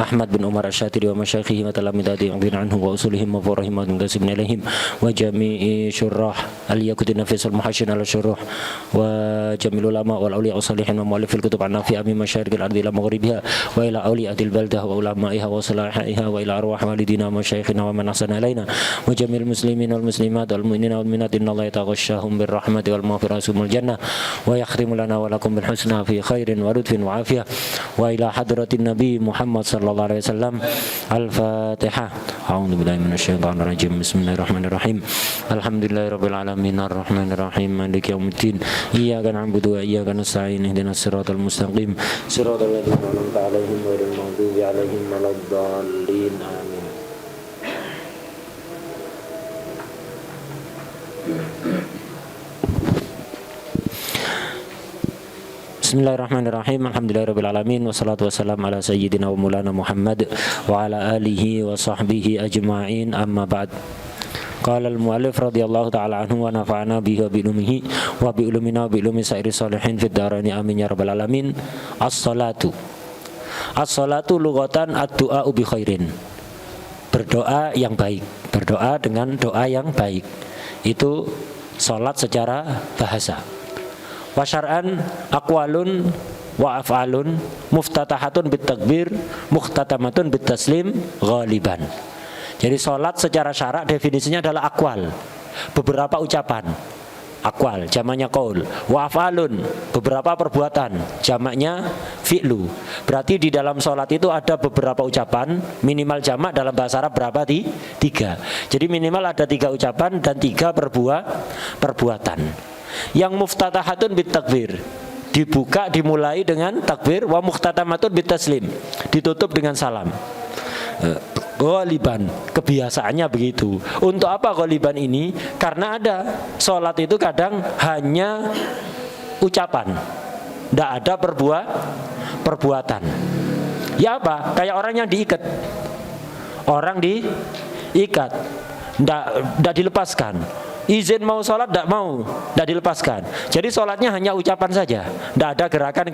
Ahmad bin Umar Asy-Syatiri wa masyaikhihi wa talamidati anhu wa usulihim wa furahim wa tasibun ilaihim wa jami'i syurrah al-yaqutin nafis al-muhasyin ala syurruh wa jamil ulama wal awliya salihin wa muallifil kutub an nafi amin masyariqil ardi ila maghribiha wa ila awliyatil baldah wa ulamaiha wa salahaiha wa ila arwah walidina wa masyayikhina wa man ahsana ilaina wa jamil muslimin wal muslimat wal mu'minina wal mu'minat innallaha yataghashshahum bir rahmati wal maghfirati wal jannah wa yakhrimu lana wa lakum bil husna fi khairin wa lutfin wa afiyah wa ila hadratin nabi Muhammad sallallahu alaihi wasallam. Al-Fatihah. A'udzu billahi minasyaitonir rajim. Bismillahirrahmanirrahim. Alhamdulillahirabbil alamin arrahmanir rahim maliki yaumiddin. Iyyaka na'budu wa iyyaka nasta'in ihdinas siratal mustaqim siratal ladzina an'amta 'alaihim ghairil maghdubi 'alaihim waladdallin. Amin. Bismillahirrahmanirrahim. Alhamdulillahirabbil alamin wassalatu wassalamu ala sayyidina wa maulana Muhammad wa ala alihi wa sahbihi ajma'in. Amma ba'd. Qala al-mu'allif radhiyallahu ta'ala anhu wa nafa'ana bihi wa bi ulumihi wa bi ulumina wa bi ulumi sairi salihin fid dharain amin ya rabbal alamin. As-salatu. As-salatu lughatan ad-du'a bi khairin. Berdoa yang baik, berdoa dengan doa yang baik. Itu salat secara bahasa. Wa syar'an aqwalun wa af'alun muftatahatun bit takbir mukhtatamatun bit taslim ghaliban. Jadi salat secara syarak definisinya adalah aqwal, beberapa ucapan. Aqwal jamaknya qaul, wa af'alun beberapa perbuatan, jamaknya fi'lu. Berarti di dalam salat itu ada beberapa ucapan, minimal jamak dalam bahasa Arab berapa? Tiga. Jadi minimal ada 3 ucapan dan 3 perbuatan. Yang muftatahatun bit takbir, dibuka dimulai dengan takbir, wa mukhtatamatun bit taslim, ditutup dengan salam. Ghaliban, kebiasaannya begitu. Untuk apa ghaliban ini? Karena ada sholat itu kadang hanya ucapan, tidak ada perbuatan. Ya apa? Kayak orang yang diikat. Orang diikat, tidak dilepaskan. Izin mau sholat tidak mau, tidak dilepaskan. Jadi sholatnya hanya ucapan saja, tidak ada gerakan,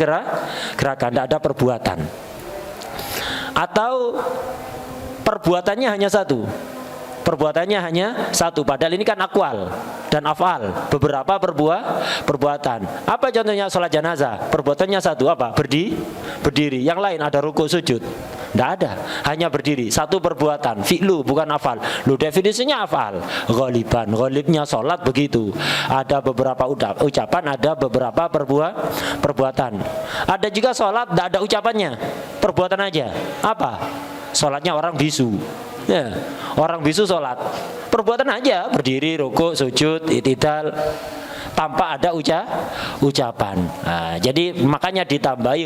tidak ada perbuatan. Atau perbuatannya hanya satu. Perbuatannya hanya satu. Padahal ini kan akwal dan afal, beberapa perbuatan. Apa contohnya sholat jenazah? Perbuatannya satu apa? Berdiri. Yang lain ada ruku sujud. Tidak ada, hanya berdiri. Satu perbuatan, fi'lu bukan afal. Lu definisinya afal. Ghaliban, ghalibnya sholat begitu. Ada beberapa ucapan, ada beberapa perbuatan. Ada juga sholat tidak ada ucapannya, perbuatan aja. Apa? Sholatnya orang bisu. Ya, orang bisu sholat, perbuatan aja, berdiri, ruku, sujud, i'tidal, tanpa ada ucapan. Nah, jadi makanya ditambahi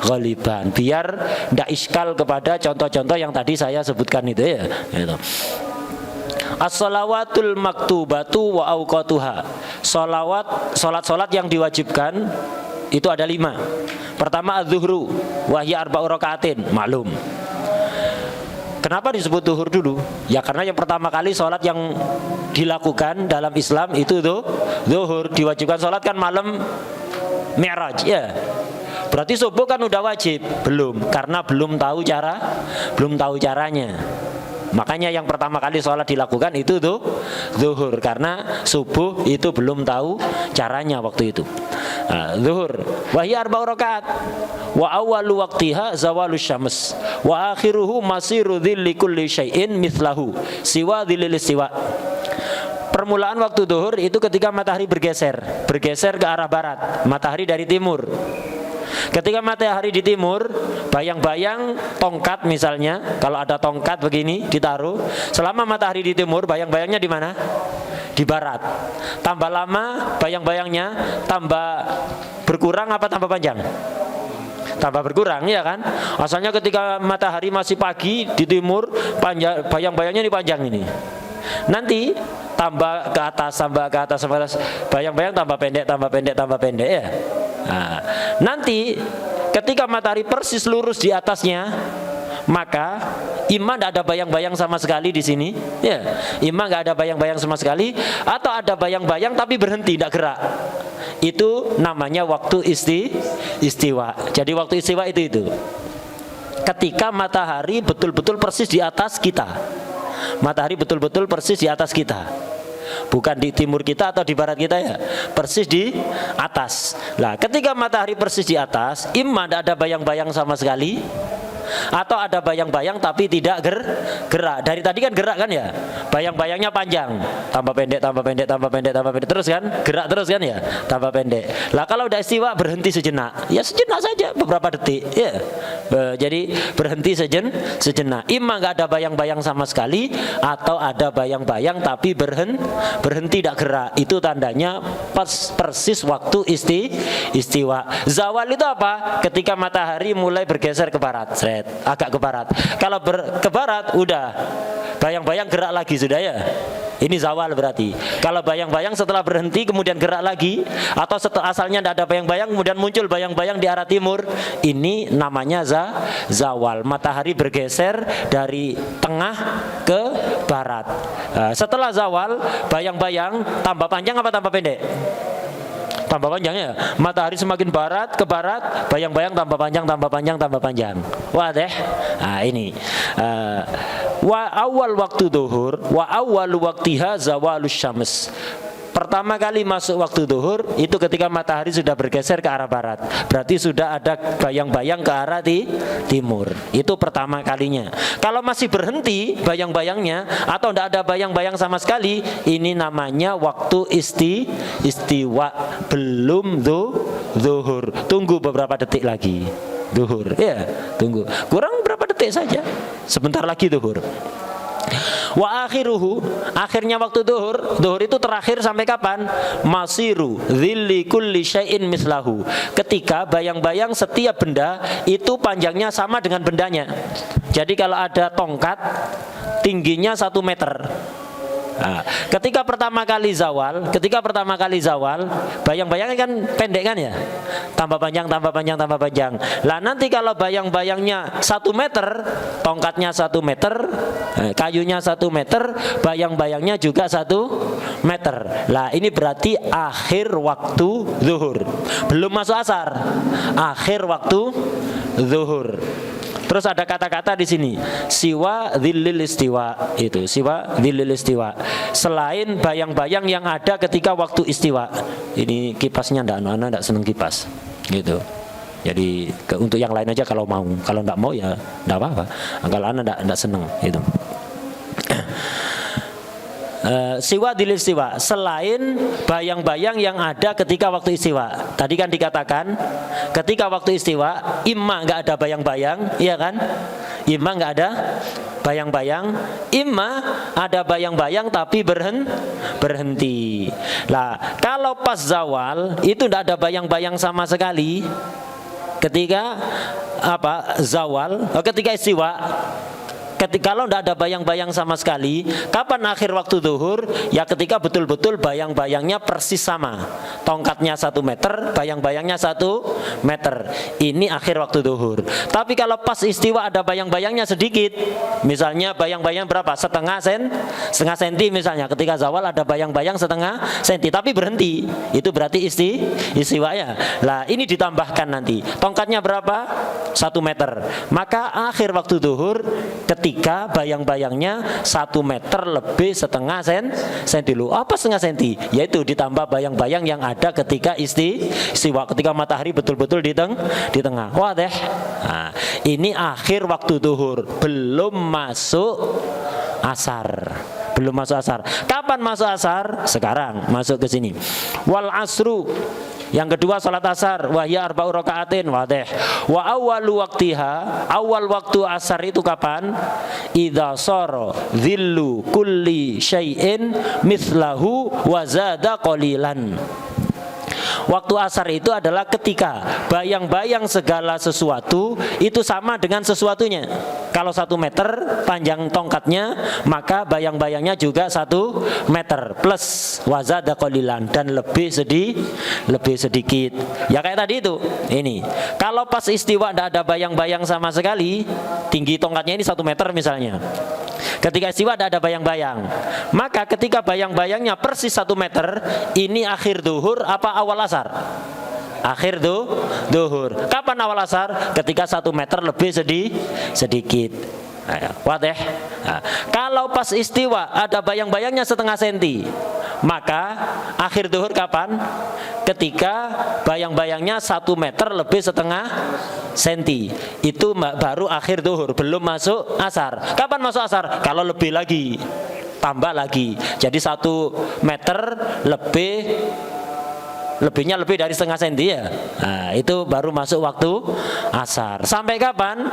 ghaliban biar tidak iskal kepada contoh-contoh yang tadi saya sebutkan itu ya. Gitu. As-salawatul maktubatu wa awqatuha. Salat yang diwajibkan itu ada 5. Pertama az-zuhru wa hiya arba'u rakaatin, maklum. Kenapa disebut zuhur dulu? Ya karena yang pertama kali sholat yang dilakukan dalam Islam itu tuh zuhur. Diwajibkan sholat kan malam Mi'raj ya. Berarti subuh kan udah wajib? Belum, karena belum tahu caranya. Makanya yang pertama kali sholat dilakukan itu tuh zuhur, karena subuh itu belum tahu caranya waktu itu. Zuhur wahya arba'u rakaat wa awwalu waqtiha zawalus syams wa akhiruhu masiru dhilli kulli syai'in mithlahu siwa dhillil istiwa. Permulaan waktu zuhur itu ketika matahari bergeser ke arah barat, matahari dari timur. Ketika matahari di timur, bayang-bayang tongkat misalnya, kalau ada tongkat begini ditaruh, selama matahari di timur, bayang-bayangnya di mana? Di barat. Tambah lama bayang-bayangnya tambah berkurang apa tambah panjang? Tambah berkurang ya kan? Asalnya ketika matahari masih pagi di timur, bayang-bayangnya ini panjang ini. Nanti tambah ke atas, bayang-bayang tambah pendek ya. Nah, nanti ketika matahari persis lurus di atasnya, maka imam tidak ada bayang-bayang sama sekali di sini, ya. Imam nggak ada bayang-bayang sama sekali, atau ada bayang-bayang tapi berhenti, tidak gerak. Itu namanya waktu istiwa. Jadi waktu istiwa itu. ketika matahari betul-betul persis di atas kita. Matahari betul-betul persis di atas kita, bukan di timur kita atau di barat kita ya, persis di atas. Nah, ketika matahari persis di atas, imma tidak ada bayang-bayang sama sekali, atau ada bayang-bayang tapi tidak gerak. Dari tadi kan gerak kan ya, bayang-bayangnya panjang, tambah pendek, tambah pendek, tambah pendek, tambah pendek, terus kan, gerak terus kan ya, tambah pendek. Lah kalau udah istiwa berhenti sejenak, ya sejenak saja, beberapa detik ya. Jadi berhenti sejenak. Imma nggak ada bayang-bayang sama sekali, atau ada bayang-bayang tapi berhenti tidak gerak. Itu tandanya persis waktu istiwa. Zawal itu apa? Ketika matahari mulai bergeser ke barat, agak ke barat. Kalau ke barat udah bayang-bayang gerak lagi sudah ya. Ini zawal berarti. Kalau bayang-bayang setelah berhenti kemudian gerak lagi, atau setelah asalnya tidak ada bayang-bayang kemudian muncul bayang-bayang di arah timur, ini namanya zawal. Matahari bergeser dari tengah ke barat. Setelah zawal, bayang-bayang tambah panjang apa tambah pendek? Tambah panjang ya. Matahari semakin barat ke barat, bayang-bayang tambah panjang, tambah panjang, tambah panjang. Wadah. Nah ini wa awal waktu duhur wa awal waktiha zawalus syams. Pertama kali masuk waktu duhur itu ketika matahari sudah bergeser ke arah barat. Berarti sudah ada bayang-bayang ke arah timur. Itu pertama kalinya. Kalau masih berhenti bayang-bayangnya atau tidak ada bayang-bayang sama sekali, ini namanya waktu istiwa. Belum duhur. Tunggu beberapa detik lagi. Duhur. Ya, tunggu. Kurang berapa detik saja. Sebentar lagi duhur. Wa akhiruhu, akhirnya waktu duhur itu terakhir sampai kapan? Masiru dhilli kulli syai'in mislahu. Ketika bayang-bayang setiap benda itu panjangnya sama dengan bendanya. Jadi kalau ada tongkat tingginya 1 meter. Nah, ketika pertama kali zawal, bayang-bayangnya kan pendek kan ya, tambah panjang, tambah panjang, tambah panjang. Lah nanti kalau bayang-bayangnya 1 meter, tongkatnya 1 meter, kayunya 1 meter, bayang-bayangnya juga 1 meter. Lah ini berarti akhir waktu zuhur, belum masuk asar, akhir waktu zuhur. Terus ada kata-kata di sini, siwa dzillil istiwa, itu siwa dzillil istiwa, selain bayang-bayang yang ada ketika waktu istiwa. Ini kipasnya enggak seneng kipas gitu. Jadi untuk yang lain aja kalau mau, kalau enggak mau ya enggak apa-apa. Kalau enggak seneng gitu. Siwa dzillil istiwa, selain bayang-bayang yang ada ketika waktu istiwa. Tadi kan dikatakan ketika waktu istiwa imma nggak ada bayang-bayang, iya kan? Imma nggak ada bayang-bayang, imma ada bayang-bayang tapi berhenti. Lah kalau pas zawal itu nggak ada bayang-bayang sama sekali. Ketika zawal, ketika istiwa, kalau tidak ada bayang-bayang sama sekali, kapan akhir waktu zuhur? Ya ketika betul-betul bayang-bayangnya persis sama, tongkatnya 1 meter, bayang-bayangnya 1 meter. Ini akhir waktu zuhur. Tapi kalau pas istiwa ada bayang-bayangnya sedikit, misalnya bayang-bayang berapa? Setengah senti misalnya. Ketika zawal ada bayang-bayang setengah senti, tapi berhenti. Itu berarti istiwa ya. Lah ini ditambahkan nanti. Tongkatnya berapa? 1 meter. Maka akhir waktu zuhur ketika bayang-bayangnya 1 meter lebih setengah senti. Apa setengah senti? Yaitu ditambah bayang-bayang yang ada ketika istiwa, ketika matahari betul-betul di tengah. Wah deh. Nah, ini akhir waktu zuhur, belum masuk asar. Belum masuk asar. Kapan masuk asar? Sekarang masuk ke sini. Wal asru. Yang kedua salat asar, wahya arba'u rakaatin, wadih. Wa awwalu waqtiha, awal waktu asar itu kapan? Idza sara dhillu kulli syai'in mithlahu wa zada qalilan. Waktu asar itu adalah ketika bayang-bayang segala sesuatu itu sama dengan sesuatunya. Kalau 1 meter panjang tongkatnya, maka bayang-bayangnya juga 1 meter plus wazada qalilan, dan lebih sedikit. Ya kayak tadi itu. Ini. Kalau pas istiwa tidak ada bayang-bayang sama sekali, tinggi tongkatnya ini 1 meter misalnya. Ketika istiwa tidak ada bayang-bayang, maka ketika bayang-bayangnya persis 1 meter, ini akhir duhur apa awal asar? akhir duhur. Kapan awal asar? Ketika 1 meter lebih sedikit. Wadih. Nah, kalau pas istiwa ada bayang-bayangnya setengah senti, maka akhir duhur kapan? Ketika bayang-bayangnya 1 meter lebih setengah senti. Itu baru akhir duhur, belum masuk asar. Kapan masuk asar? Kalau lebih lagi, tambah lagi. Jadi 1 meter lebihnya lebih dari setengah senti ya. Nah, itu baru masuk waktu asar. Sampai kapan?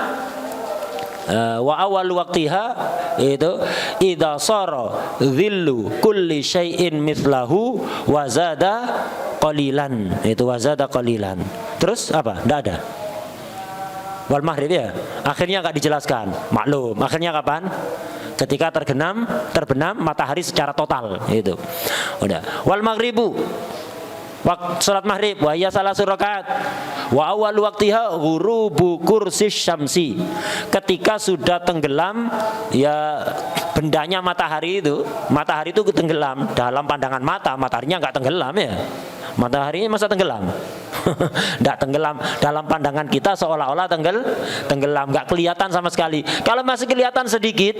Wa awal waktiha itu idza sara dhillu kulli syai'in mithlahu wa zada qalilan. Itu wa zada qalilan. Terus apa? Enggak ada. Wal maghrib ya. Akhirnya enggak dijelaskan. Maklum. Akhirnya kapan? Ketika terbenam matahari secara total itu. Udah. Wal maghribu waktu salat maghrib wa hiya salasu rakaat wa awal waktiha ghurubu kursi syamsi. Ketika sudah tenggelam ya bendanya matahari itu tenggelam dalam pandangan mata. Mataharinya enggak tenggelam ya. Mataharinya masa tenggelam? Enggak tenggelam. Dalam pandangan kita seolah-olah tenggelam, enggak kelihatan sama sekali. Kalau masih kelihatan sedikit,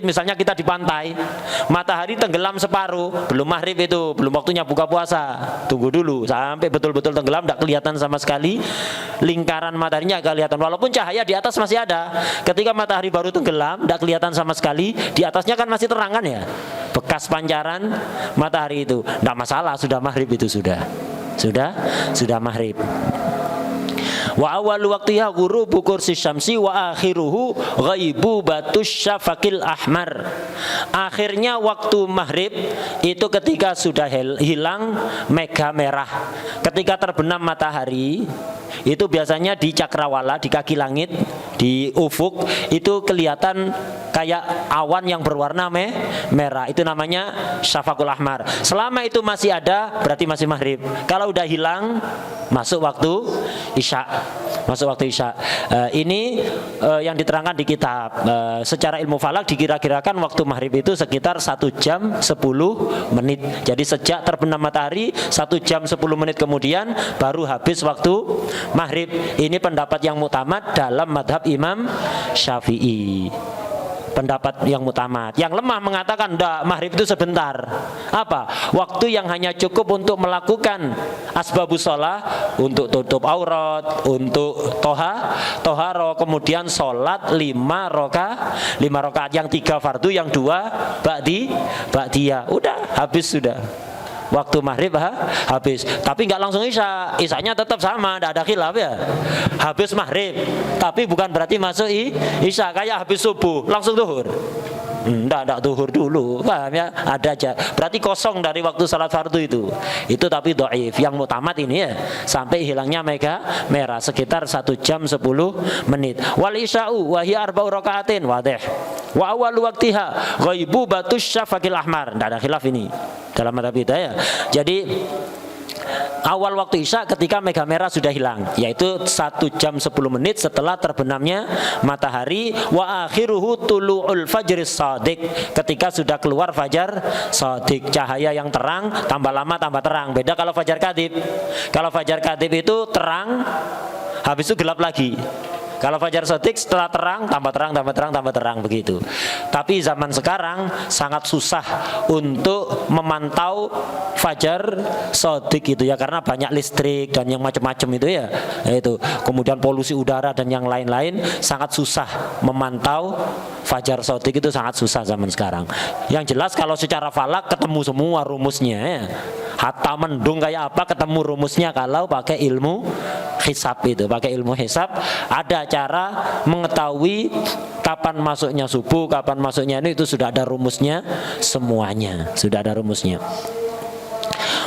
misalnya kita di pantai, matahari tenggelam separuh, belum maghrib itu, belum waktunya buka puasa. Tunggu dulu sampai betul-betul tenggelam, tidak kelihatan sama sekali. Lingkaran mataharinya agak kelihatan, walaupun cahaya di atas masih ada. Ketika matahari baru tenggelam, tidak kelihatan sama sekali. Di atasnya kan masih terang kan ya, bekas pancaran matahari itu. Tidak masalah, sudah maghrib itu sudah maghrib. Wa awal waqtiha ghurubu kursi syamsi wa akhiruhu ghaibu batus syafaqil ahmar. Akhirnya waktu maghrib itu ketika sudah hilang mega merah. Ketika terbenam matahari itu biasanya di cakrawala, di kaki langit, di ufuk itu kelihatan kayak awan yang berwarna merah. Itu namanya syafaqul ahmar. Selama itu masih ada berarti masih maghrib. Kalau udah hilang masuk waktu isya. Ini yang diterangkan di kitab. Secara ilmu falak dikira-kirakan waktu maghrib itu sekitar 1 jam 10 menit. Jadi sejak terbenam matahari 1 jam 10 menit kemudian baru habis waktu maghrib. Ini pendapat yang mutamad dalam madhab Imam Syafi'i. Pendapat yang mutamad. Yang lemah mengatakan enggak, maghrib itu sebentar. Apa? Waktu yang hanya cukup untuk melakukan asbabus shalah, untuk tutup aurat, untuk toharo, kemudian sholat 5 rakaat, yang 3 fardu, yang 2 ba'diyah. Udah habis sudah. Waktu maghrib habis, tapi nggak langsung isya-nya tetap sama, tidak ada khilaf ya. Habis maghrib, tapi bukan berarti masuk isya. Kayak habis subuh langsung zuhur. Enggak zuhur dulu, paham ya? Ada aja. Berarti kosong dari waktu salat fardu itu tapi dhaif. Yang mutamad ini ya sampai hilangnya mega merah sekitar 1 jam 10 menit. Wal isya'u wa hiya 4 rakaatin wadih. Wa awal waqtiha ghaibu batus syafaqil ahmar. Enggak ada khilaf ini dalam madhab kita ya. Jadi awal waktu isya ketika mega merah sudah hilang, yaitu 1 jam 10 menit setelah terbenamnya matahari. Wa akhiruhu tulu'ul fajris shadiq, ketika sudah keluar fajar shadiq, cahaya yang terang, tambah lama tambah terang. Beda kalau fajar kadhib. Kalau fajar kadhib itu terang, habis itu gelap lagi. Kalau fajar shadiq setelah terang tambah terang begitu. Tapi zaman sekarang sangat susah untuk memantau fajar shadiq itu ya, karena banyak listrik dan yang macam-macam itu ya. Itu kemudian polusi udara dan yang lain-lain, sangat susah memantau fajar shadiq itu, sangat susah zaman sekarang. Yang jelas kalau secara falak ketemu semua rumusnya ya. Hatta mendung kayak apa ketemu rumusnya kalau pakai ilmu hisab itu, pakai ilmu hisab ada cara mengetahui kapan masuknya subuh, kapan masuknya itu sudah ada rumusnya semuanya, sudah ada rumusnya.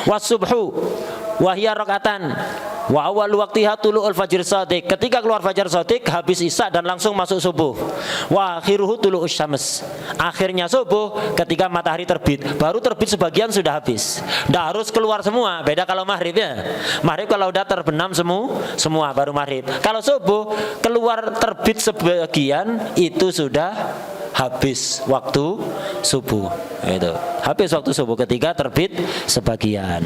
Wasubhu wahya rakaatan wa awal waqtiha tulu'ul fajr shadiq, ketika keluar fajar shadiq habis isya dan langsung masuk subuh. Wa akhiruhu tulu'us syams, akhirnya subuh ketika matahari terbit, baru terbit sebagian sudah habis, tidak harus keluar semua. Beda kalau maghrib ya, maghrib kalau udah terbenam semua baru maghrib. Kalau subuh keluar terbit sebagian itu sudah habis waktu subuh. Itu habis waktu subuh ketika terbit sebagian.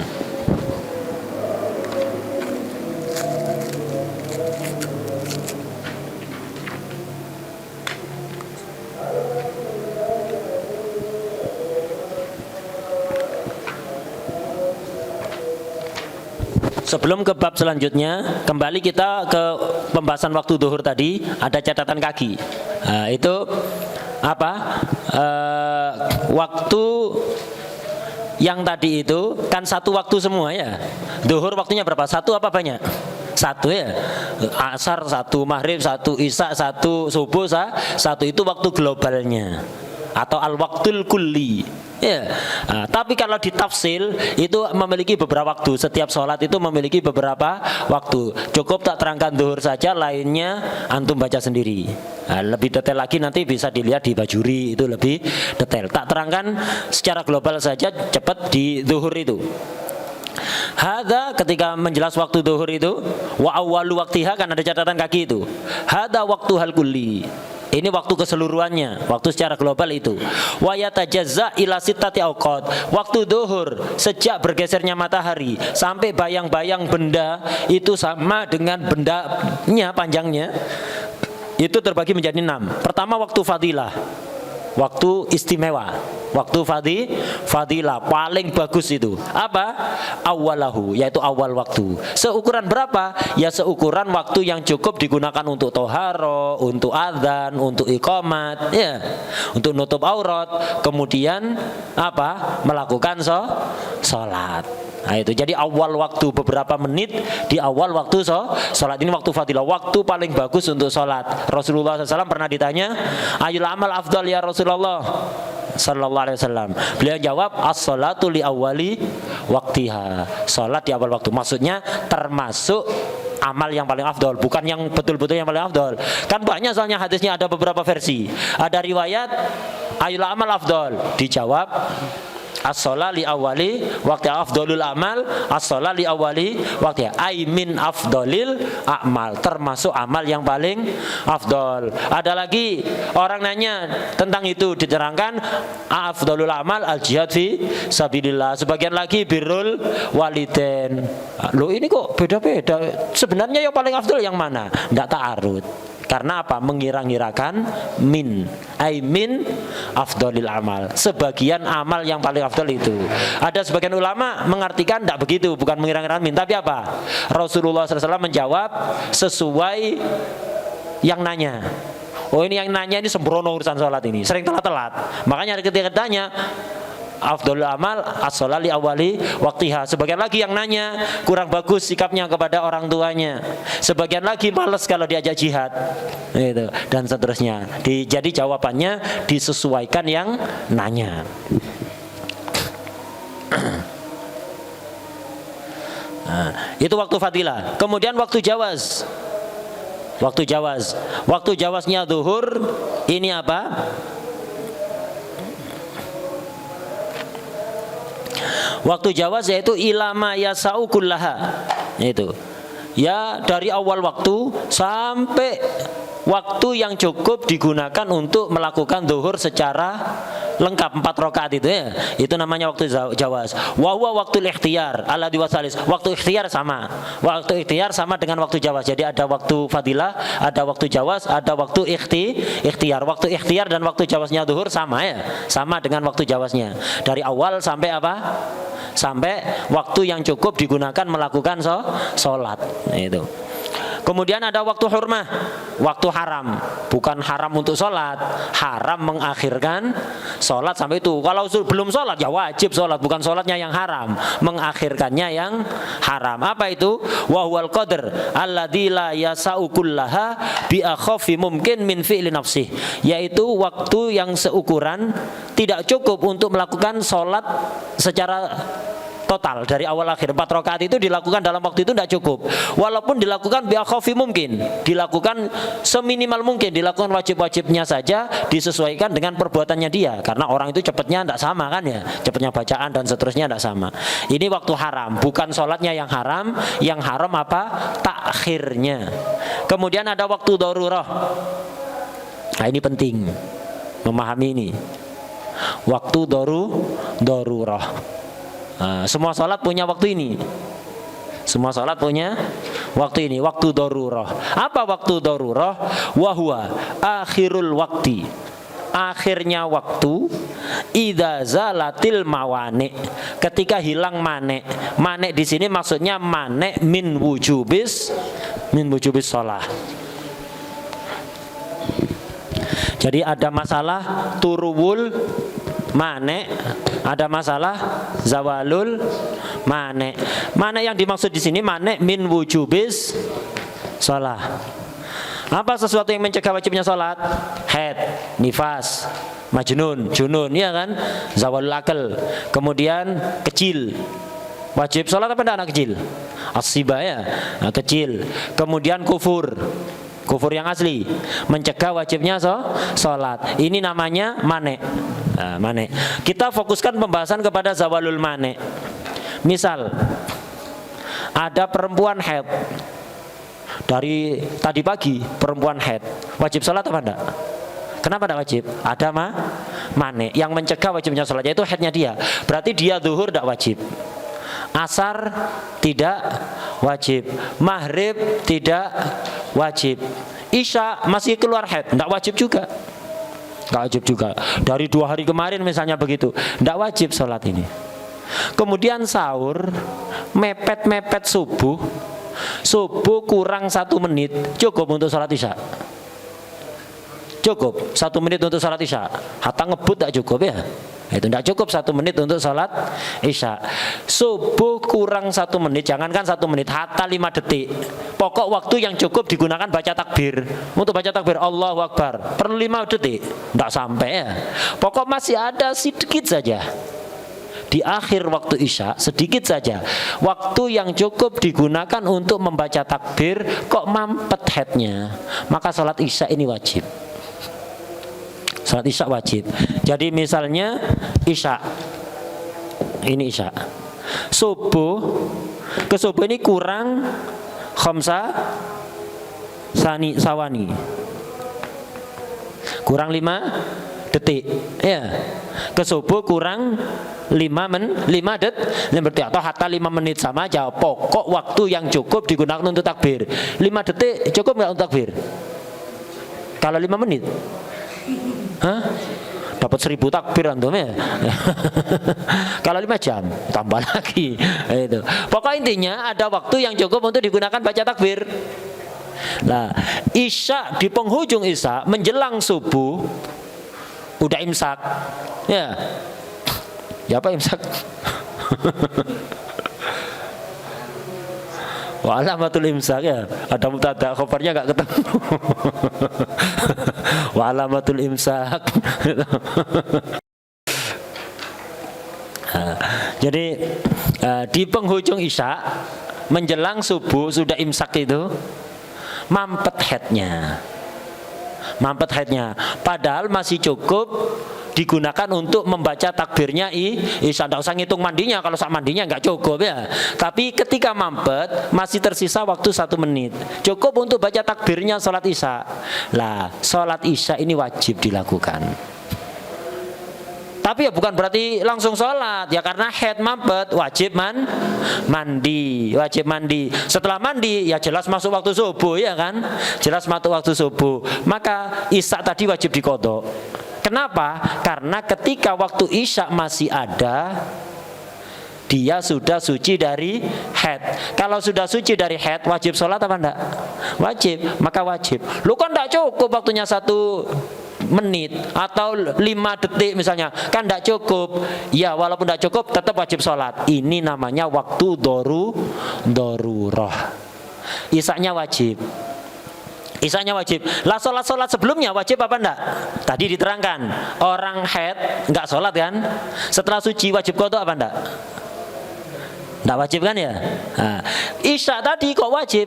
Sebelum ke bab selanjutnya, kembali kita ke pembahasan waktu zuhur tadi. Ada catatan kaki. Nah, itu apa? Waktu yang tadi itu kan satu waktu semua ya. Zuhur waktunya berapa? Satu apa banyak? Satu ya. Asar satu, maghrib satu, isya satu, subuh satu. Itu waktu globalnya atau al-waktul kulli. Ya. Nah, tapi kalau ditafsil itu memiliki beberapa waktu. Setiap sholat itu memiliki beberapa waktu. Cukup tak terangkan zuhur saja, lainnya antum baca sendiri. Nah, lebih detail lagi nanti bisa dilihat di Bajuri, itu lebih detail. Tak terangkan secara global saja, cepat di zuhur itu. Hada ketika menjelas waktu zuhur itu, wa awwalu waktiha, kan ada catatan kaki itu. Hada waktu hal kulli. Ini waktu keseluruhannya, waktu secara global itu. Wa yatajazza ila sittati awqat. Waktu zuhur sejak bergesernya matahari sampai bayang-bayang benda itu sama dengan bendanya panjangnya. Itu terbagi menjadi 6. Pertama waktu fadilah. Waktu istimewa, waktu fadilah paling bagus itu apa? Awalahu, yaitu awal waktu. Seukuran berapa? Ya seukuran waktu yang cukup digunakan untuk toharo, untuk adzan, untuk iqamat, ya, untuk nutup aurat. Kemudian apa? Melakukan sholat. Nah itu jadi awal waktu, beberapa menit di awal waktu sholat. Ini waktu fadilah, waktu paling bagus untuk sholat. Rasulullah SAW pernah ditanya, ayul amal afdal ya Rasulullah sallallahu alaihi wasallam. Beliau jawab, as-sholatu li awali waktiha. Sholat di awal waktu, maksudnya termasuk amal yang paling afdol, bukan yang betul-betul yang paling afdol. Kan banyak soalnya hadisnya, ada beberapa versi. Ada riwayat ayul amal afdol, dijawab as-sholat li awali waktu afdolul amal, as-sholat li awali waktu ay min afdolil amal, termasuk amal yang paling afdol. Ada lagi orang nanya tentang itu, diterangkan afdolul amal al jihad fi sabilillah. Sebagian lagi birrul walidain. Loh ini kok beda-beda, sebenarnya yang paling afdol yang mana? Tidak ta'arud. Karena apa? Mengira-ngirakan min afdolil amal, sebagian amal yang paling afdol itu. Ada sebagian ulama mengartikan tidak begitu, bukan mengira-ngirakan min, tapi apa? Rasulullah SAW menjawab sesuai yang nanya. Oh ini yang nanya ini sembrono urusan sholat ini, sering telat-telat. Makanya ketika ditanya afdolul amal as-sholat li awali waktiha. Sebagian lagi yang nanya kurang bagus sikapnya kepada orang tuanya. Sebagian lagi malas kalau diajak jihad, gitu, dan seterusnya. Jadi jawabannya disesuaikan yang nanya. Nah, itu waktu fadilah. Kemudian waktu jawaz. Waktu jawaznya zuhur ini apa? Waktu jawaz yaitu ilama yasau kullaha. Itu. Ya dari awal waktu sampai waktu yang cukup digunakan untuk melakukan zuhur secara lengkap 4 rakaat itu ya. Itu namanya waktu jawaz. Wa huwa waktul ikhtiyar ala diwasalis. Waktu ikhtiyar sama. Waktu ikhtiyar sama dengan waktu jawaz. Jadi ada waktu fadilah, ada waktu jawaz, ada waktu ikhtiyar. Waktu ikhtiyar dan waktu jawaznya zuhur sama ya. Sama dengan waktu jawaznya. Dari awal sampai apa? Sampai waktu yang cukup digunakan melakukan sholat. Nah, itu. Kemudian ada waktu hurmah, waktu haram. Bukan haram untuk sholat, haram mengakhirkan sholat sampai itu. Kalau belum sholat ya wajib sholat, bukan sholatnya yang haram, mengakhirkannya yang haram. Apa itu? Wahwal qadr alladzi la yasau kullaha bi akhafi mungkin min fi'li nafsih. Yaitu waktu yang seukuran tidak cukup untuk melakukan sholat secara total dari awal akhir. 4 rakaat itu dilakukan dalam waktu itu tidak cukup. Walaupun dilakukan bi akhafi mungkin, dilakukan seminimal mungkin, dilakukan wajib-wajibnya saja, disesuaikan dengan perbuatannya dia. Karena orang itu cepatnya tidak sama kan ya, cepatnya bacaan dan seterusnya tidak sama. Ini waktu haram, bukan sholatnya yang haram. Yang haram apa? Takhirnya. Kemudian ada waktu darurah. Nah ini penting memahami ini. Waktu darurah. Nah, semua sholat punya waktu ini. Semua sholat punya waktu ini. Waktu darurah. Apa waktu darurah? Wahwa akhirul wakti. Akhirnya waktu idza zalatil mawani, ketika hilang manek. Manek di sini maksudnya manek min wujubis shalah. Jadi ada masalah turuwul manek, ada masalah zawalul manek. Manek yang dimaksud di sini manek min wujubis shalah. Apa sesuatu yang mencegah wajibnya sholat? Haid, nifas, majnun, junun, ya kan? Zawalul akal. Kemudian kecil. Wajib sholat apa enggak anak kecil? As-siba ya, nah, kecil. Kemudian kufur. Kufur yang asli mencegah wajibnya sholat. Ini namanya manek. Nah, manek. Kita fokuskan pembahasan kepada zawalul manek. Misal ada perempuan haid. Dari tadi pagi perempuan haid, wajib sholat apa enggak? Kenapa enggak wajib? Ada manek yang mencegah wajibnya sholat, yaitu haidnya dia. Berarti dia zuhur enggak wajib, asar tidak wajib, maghrib tidak wajib, isya masih keluar haid, enggak wajib juga. Enggak wajib juga. Dari 2 hari kemarin misalnya begitu, enggak wajib sholat ini. Kemudian sahur, mepet-mepet subuh kurang 1 menit, cukup untuk sholat isya. Cukup 1 menit untuk sholat isya. Hatta ngebut tak cukup ya. Itu tidak cukup 1 menit untuk sholat isya. Subuh kurang 1 menit, jangankan 1 menit, hatta 5 detik. Pokok waktu yang cukup digunakan baca takbir. Untuk baca takbir Allahu Akbar perlu 5 detik, tidak sampai ya. Pokok masih ada sedikit saja. Di akhir waktu isya sedikit saja waktu yang cukup digunakan untuk membaca takbir, kok mampet headnya, maka sholat isya ini wajib. Sholat isya wajib. Jadi misalnya isya, ini isya, subuh ke subuh ini kurang khamsa sawani, kurang 5 detik ya. Ke subuh kurang 5 detik atau hatta 5 menit, sama aja. Pokok waktu yang cukup digunakan untuk takbir. 5 detik cukup nggak untuk takbir? Kalau 5 menit, hah? Dapat 1000 takbir antum ya. Kalau 5 jam tambah lagi. Itu. Pokok intinya ada waktu yang cukup untuk digunakan baca takbir. Nah, isya di penghujung isya menjelang subuh udah imsak ya. Ya apa imsak? Wa alamatul imsak ya. Ada mubtada khabarnya enggak ketemu. Wa alamatul imsak. Jadi di penghujung isya menjelang subuh sudah imsak itu mampet headnya. Mampet haidnya, padahal masih cukup digunakan untuk membaca takbirnya isya. Tidak usah ngitung mandinya, kalau sak mandinya nggak cukup ya. Tapi ketika mampet masih tersisa waktu 1 menit, cukup untuk baca takbirnya sholat isya. Lah, sholat isya ini wajib dilakukan. Tapi ya bukan berarti langsung sholat ya, karena haid mampet wajib mandi, wajib mandi. Setelah mandi ya jelas masuk waktu subuh ya kan, jelas masuk waktu subuh. Maka isya tadi wajib diqadha. Kenapa? Karena ketika waktu isya masih ada, dia sudah suci dari haid. Kalau sudah suci dari haid, wajib sholat apa enggak? Wajib, maka wajib. Lu kan enggak cukup waktunya 1 menit atau 5 detik misalnya, kan tidak cukup ya. Walaupun tidak cukup tetap wajib sholat. Ini namanya waktu darurah. Isanya wajib, isanya wajib. Lah sholat sebelumnya wajib apa enggak? Tadi diterangkan orang haid enggak sholat kan, setelah suci wajib qadha apa enggak? Enggak wajib kan ya. Nah, isya tadi kok wajib.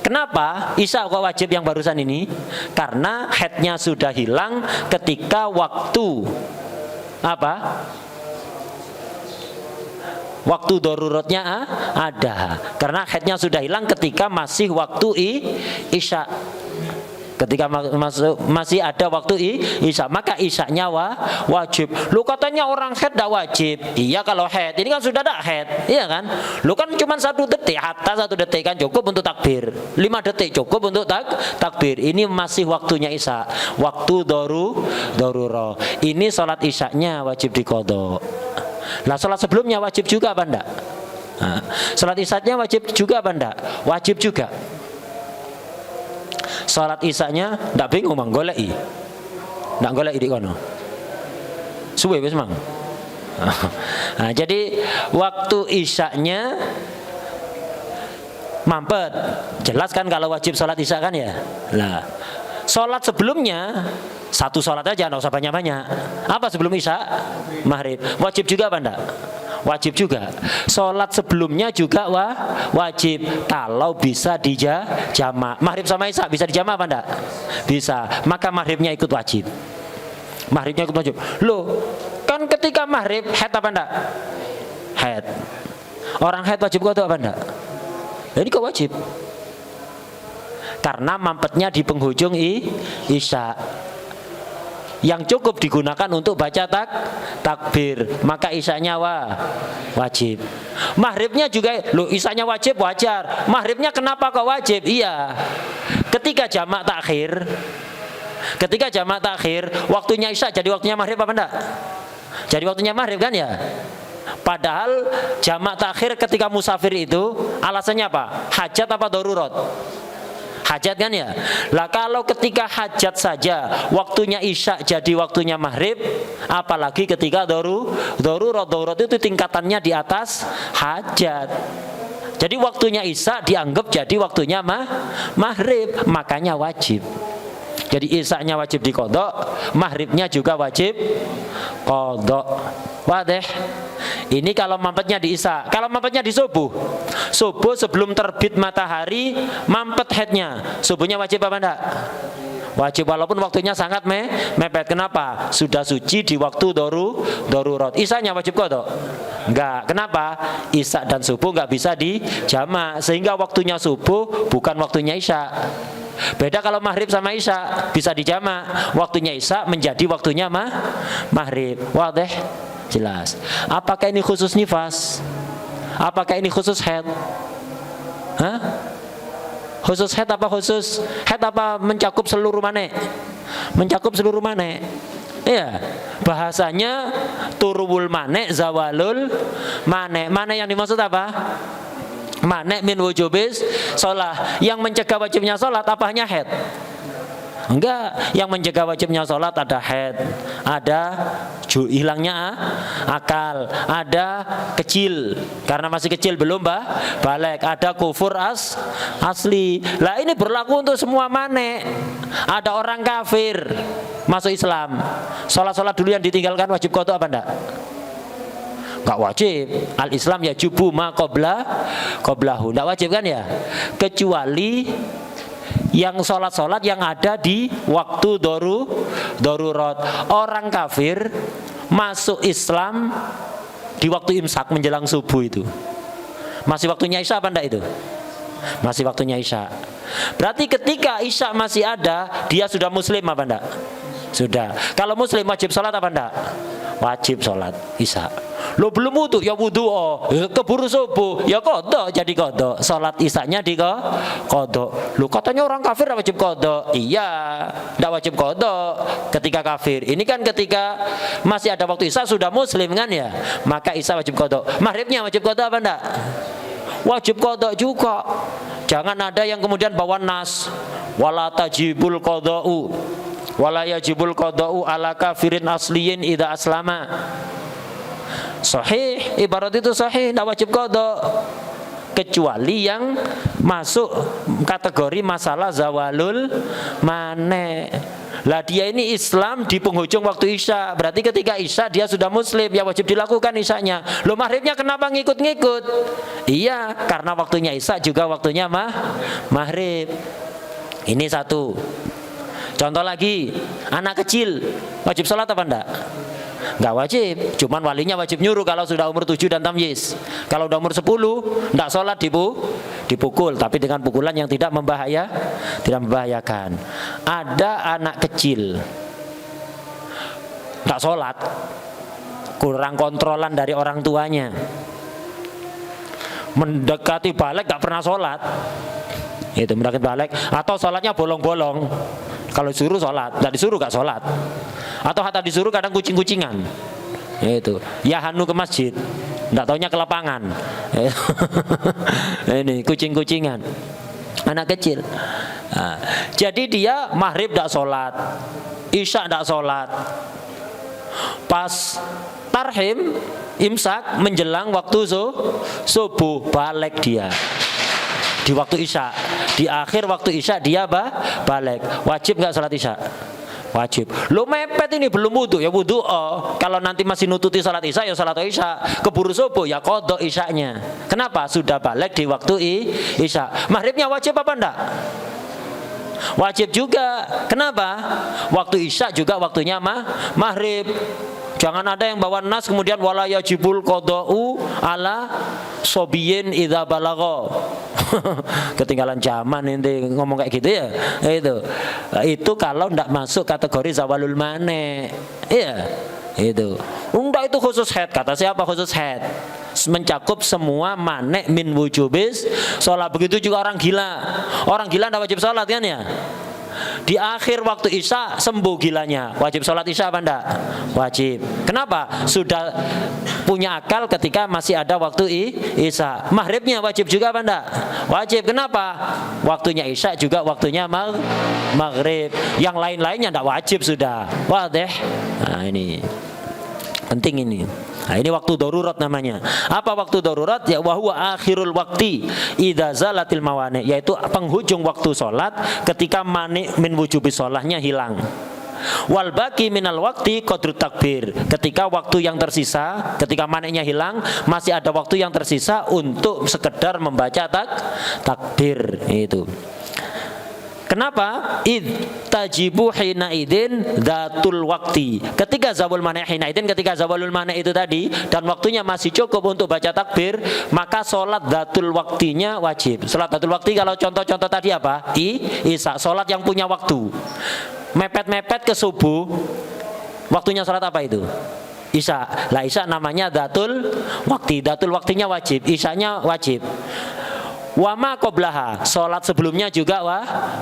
Kenapa isya kok wajib yang barusan ini? Karena haidnya sudah hilang ketika waktu apa? Waktu daruratnya ada. Karena haidnya sudah hilang ketika masih waktu isya. Ketika masih ada waktu isya, maka isyanya wajib. Lu katanya orang haid tidak wajib. Iya kalau haid, ini kan sudah tidak haid, iya kan? Lu kan cuma 1 detik, hatta 1 detik kan cukup untuk takbir. 5 detik cukup untuk takbir. Ini masih waktunya isya, waktu darurah. Ini sholat isyanya wajib diqadha. Lah sholat sebelumnya wajib juga apa enggak? Nah, sholat isya-nya wajib juga apa enggak? Wajib juga. Sholat isya-nya enggak bingung mang goleki. Enggak goleki di kono. Suwe wis mang. Nah, jadi waktu isya-nya mampet. Jelas kan kalau wajib sholat isya kan ya. Lah, sholat sebelumnya satu sholat aja, nggak usah banyak-banyak. Apa sebelum isya? Maghrib. Wajib juga apa enggak? Wajib juga. Sholat sebelumnya juga wajib. Kalau bisa dijamak. Maghrib sama isya bisa dijamak apa enggak? Bisa. Maka maghribnya ikut wajib. Maghribnya ikut wajib. Loh, kan ketika maghrib haid apa enggak? Haid. Orang haid wajib qada apa enggak? Jadi kok wajib? Karena mampetnya di penghujung isya. Yang cukup digunakan untuk baca takbir, maka isyanya wajib. Maghribnya juga, loh isyanya wajib wajar. Maghribnya kenapa kok wajib? Iya. Ketika jamak takhir, waktunya isya jadi waktunya maghrib apa enggak? Jadi waktunya maghrib kan ya? Padahal jamak takhir ketika musafir itu alasannya apa? Hajat apa darurat? Hajat kan ya? Lah kalau ketika hajat saja waktunya isya jadi waktunya maghrib, apalagi ketika darurat itu tingkatannya di atas hajat. Jadi waktunya isya dianggap jadi waktunya maghrib, makanya wajib. Jadi isyanya wajib diqadha, maghribnya juga wajib qadha. Wadih. Ini kalau mampetnya di isya. Kalau mampetnya di subuh sebelum terbit matahari mampet haidnya, subuhnya wajib apa enggak? Wajib walaupun waktunya sangat mepet. Kenapa? Sudah suci di waktu darurat. Isyanya wajib qadha? Enggak. Kenapa? Isya dan subuh enggak bisa dijamak, sehingga waktunya subuh bukan waktunya isya. Beda kalau maghrib sama isya bisa dijamak, waktunya isya menjadi waktunya maghrib. Wadih? Jelas. Apakah ini khusus nifas? Apakah ini khusus haid? Hah? Khusus haid apa khusus haid apa mencakup seluruh mane? Mencakup seluruh mane. Iya. Bahasanya turul mane, zawalul mane. Mane yang dimaksud apa? Mane min wujubis sholat. Yang mencegah wajibnya sholat apa hanya haid? Enggak, yang mencegah wajibnya sholat ada haid, ada hilangnya akal, ada kecil karena masih kecil belum balik, ada kufur asli. Lah ini berlaku untuk semua mane. Ada orang kafir masuk Islam, sholat dulu yang ditinggalkan wajib qadha apa enggak? Enggak wajib. Al Islam ya jubu ma qablahu. Enggak wajib kan ya? Kecuali yang sholat yang ada di waktu darurat. Orang kafir masuk Islam di waktu imsak menjelang subuh itu. Masih waktunya isya apa enggak itu? Masih waktunya isya. Berarti ketika isya masih ada, dia sudah muslim apa enggak? Sudah. Kalau muslim wajib sholat apa enggak? Wajib sholat isya. Lo belum wudu, ya wudu keburu subuh, ya qadha jadi qadha. Salat isyanya di qadha. Lo katanya orang kafir enggak wajib qadha. Iya, enggak wajib qadha ketika kafir. Ini kan ketika masih ada waktu isya sudah muslim kan ya. Maka isya wajib qadha. Maghribnya wajib qadha apa enggak? Wajib qadha juga. Jangan ada yang kemudian bawa nas wala tajibul qadha'u wala yajibul qadha'u ala kafirin asliyin idza aslama. Sahih, ibarat itu sahih, tidak wajib qadha kecuali yang masuk kategori masalah zawalul mane. Lah dia ini Islam di penghujung waktu isya, berarti ketika isya dia sudah muslim, ya wajib dilakukan isyanya. Loh maghribnya kenapa ngikut-ngikut? Iya, karena waktunya isya juga waktunya maghrib. Ini satu. Contoh lagi, anak kecil wajib sholat apa enggak? Enggak wajib, cuman walinya wajib nyuruh kalau sudah umur 7 dan tamyiz. Kalau udah umur 10 enggak sholat dipukul, tapi dengan pukulan yang tidak membahayakan. Ada anak kecil enggak sholat, kurang kontrolan dari orang tuanya, mendekati balik enggak pernah sholat, itu mendekati balik, atau sholatnya bolong-bolong. Kalau disuruh sholat, enggak disuruh enggak sholat. Atau hatta disuruh kadang kucing-kucingan. Itu Yahanu ke masjid, nggak taunya ke lapangan. Ini kucing-kucingan, anak kecil. Nah, jadi dia maghrib tidak sholat, isya tidak sholat. Pas tarhim imsak menjelang waktu subuh balik dia di waktu isya, di akhir waktu isya dia balik. Wajib nggak sholat isya? Wajib. Lo mepet ini belum wudu ya wudu. Oh, kalau nanti masih nututi salat isya ya salat isya. Keburu subuh ya qadha isyanya. Kenapa? Sudah balik di waktu isya. Maghribnya wajib apa enggak? Wajib juga. Kenapa? Waktu isya juga waktunya maghrib. Jangan ada yang bawa nas kemudian wala yajibul qada'u ala sobiyin idza balagha. Ketinggalan zaman ini ngomong kayak gitu ya. Itu kalau ndak masuk kategori zawalul mane. Iya. Itu. Enggak, itu khusus head. Kata siapa khusus head? Mencakup semua mane min wujubis sholat. Begitu juga orang gila. Orang gila ndak wajib sholat kan ya? Di akhir waktu isya sembuh gilanya, wajib sholat isya apa enggak? Wajib. Kenapa? Sudah punya akal ketika masih ada waktu isya. Maghribnya wajib juga apa enggak? Wajib. Kenapa? Waktunya isya juga waktunya maghrib. Yang lain-lainnya enggak wajib sudah. Wadih. Nah ini penting ini. Nah, ini waktu darurat namanya. Apa waktu darurat? Ya wahwa akhirul wakti idza zalatil mawani, yaitu penghujung waktu sholat ketika mani min wujubi sholatnya hilang. Wal baqi minal wakti qadrut takbir, ketika waktu yang tersisa, ketika maninya hilang masih ada waktu yang tersisa untuk sekedar membaca takbir itu. Kenapa? Tajibu hina idin datul wakti. Ketika zawal mana hina idin, ketika zawalul mana itu tadi dan waktunya masih cukup untuk baca takbir, maka sholat datul waktinya wajib. Sholat datul wakti kalau contoh-contoh tadi apa? Isya, sholat yang punya waktu. Mepet-mepet ke subuh, waktunya sholat apa itu? Isya. Lah isya namanya datul wakti. Datul waktinya wajib, isyanya wajib. Wama qoblaha, sholat sebelumnya juga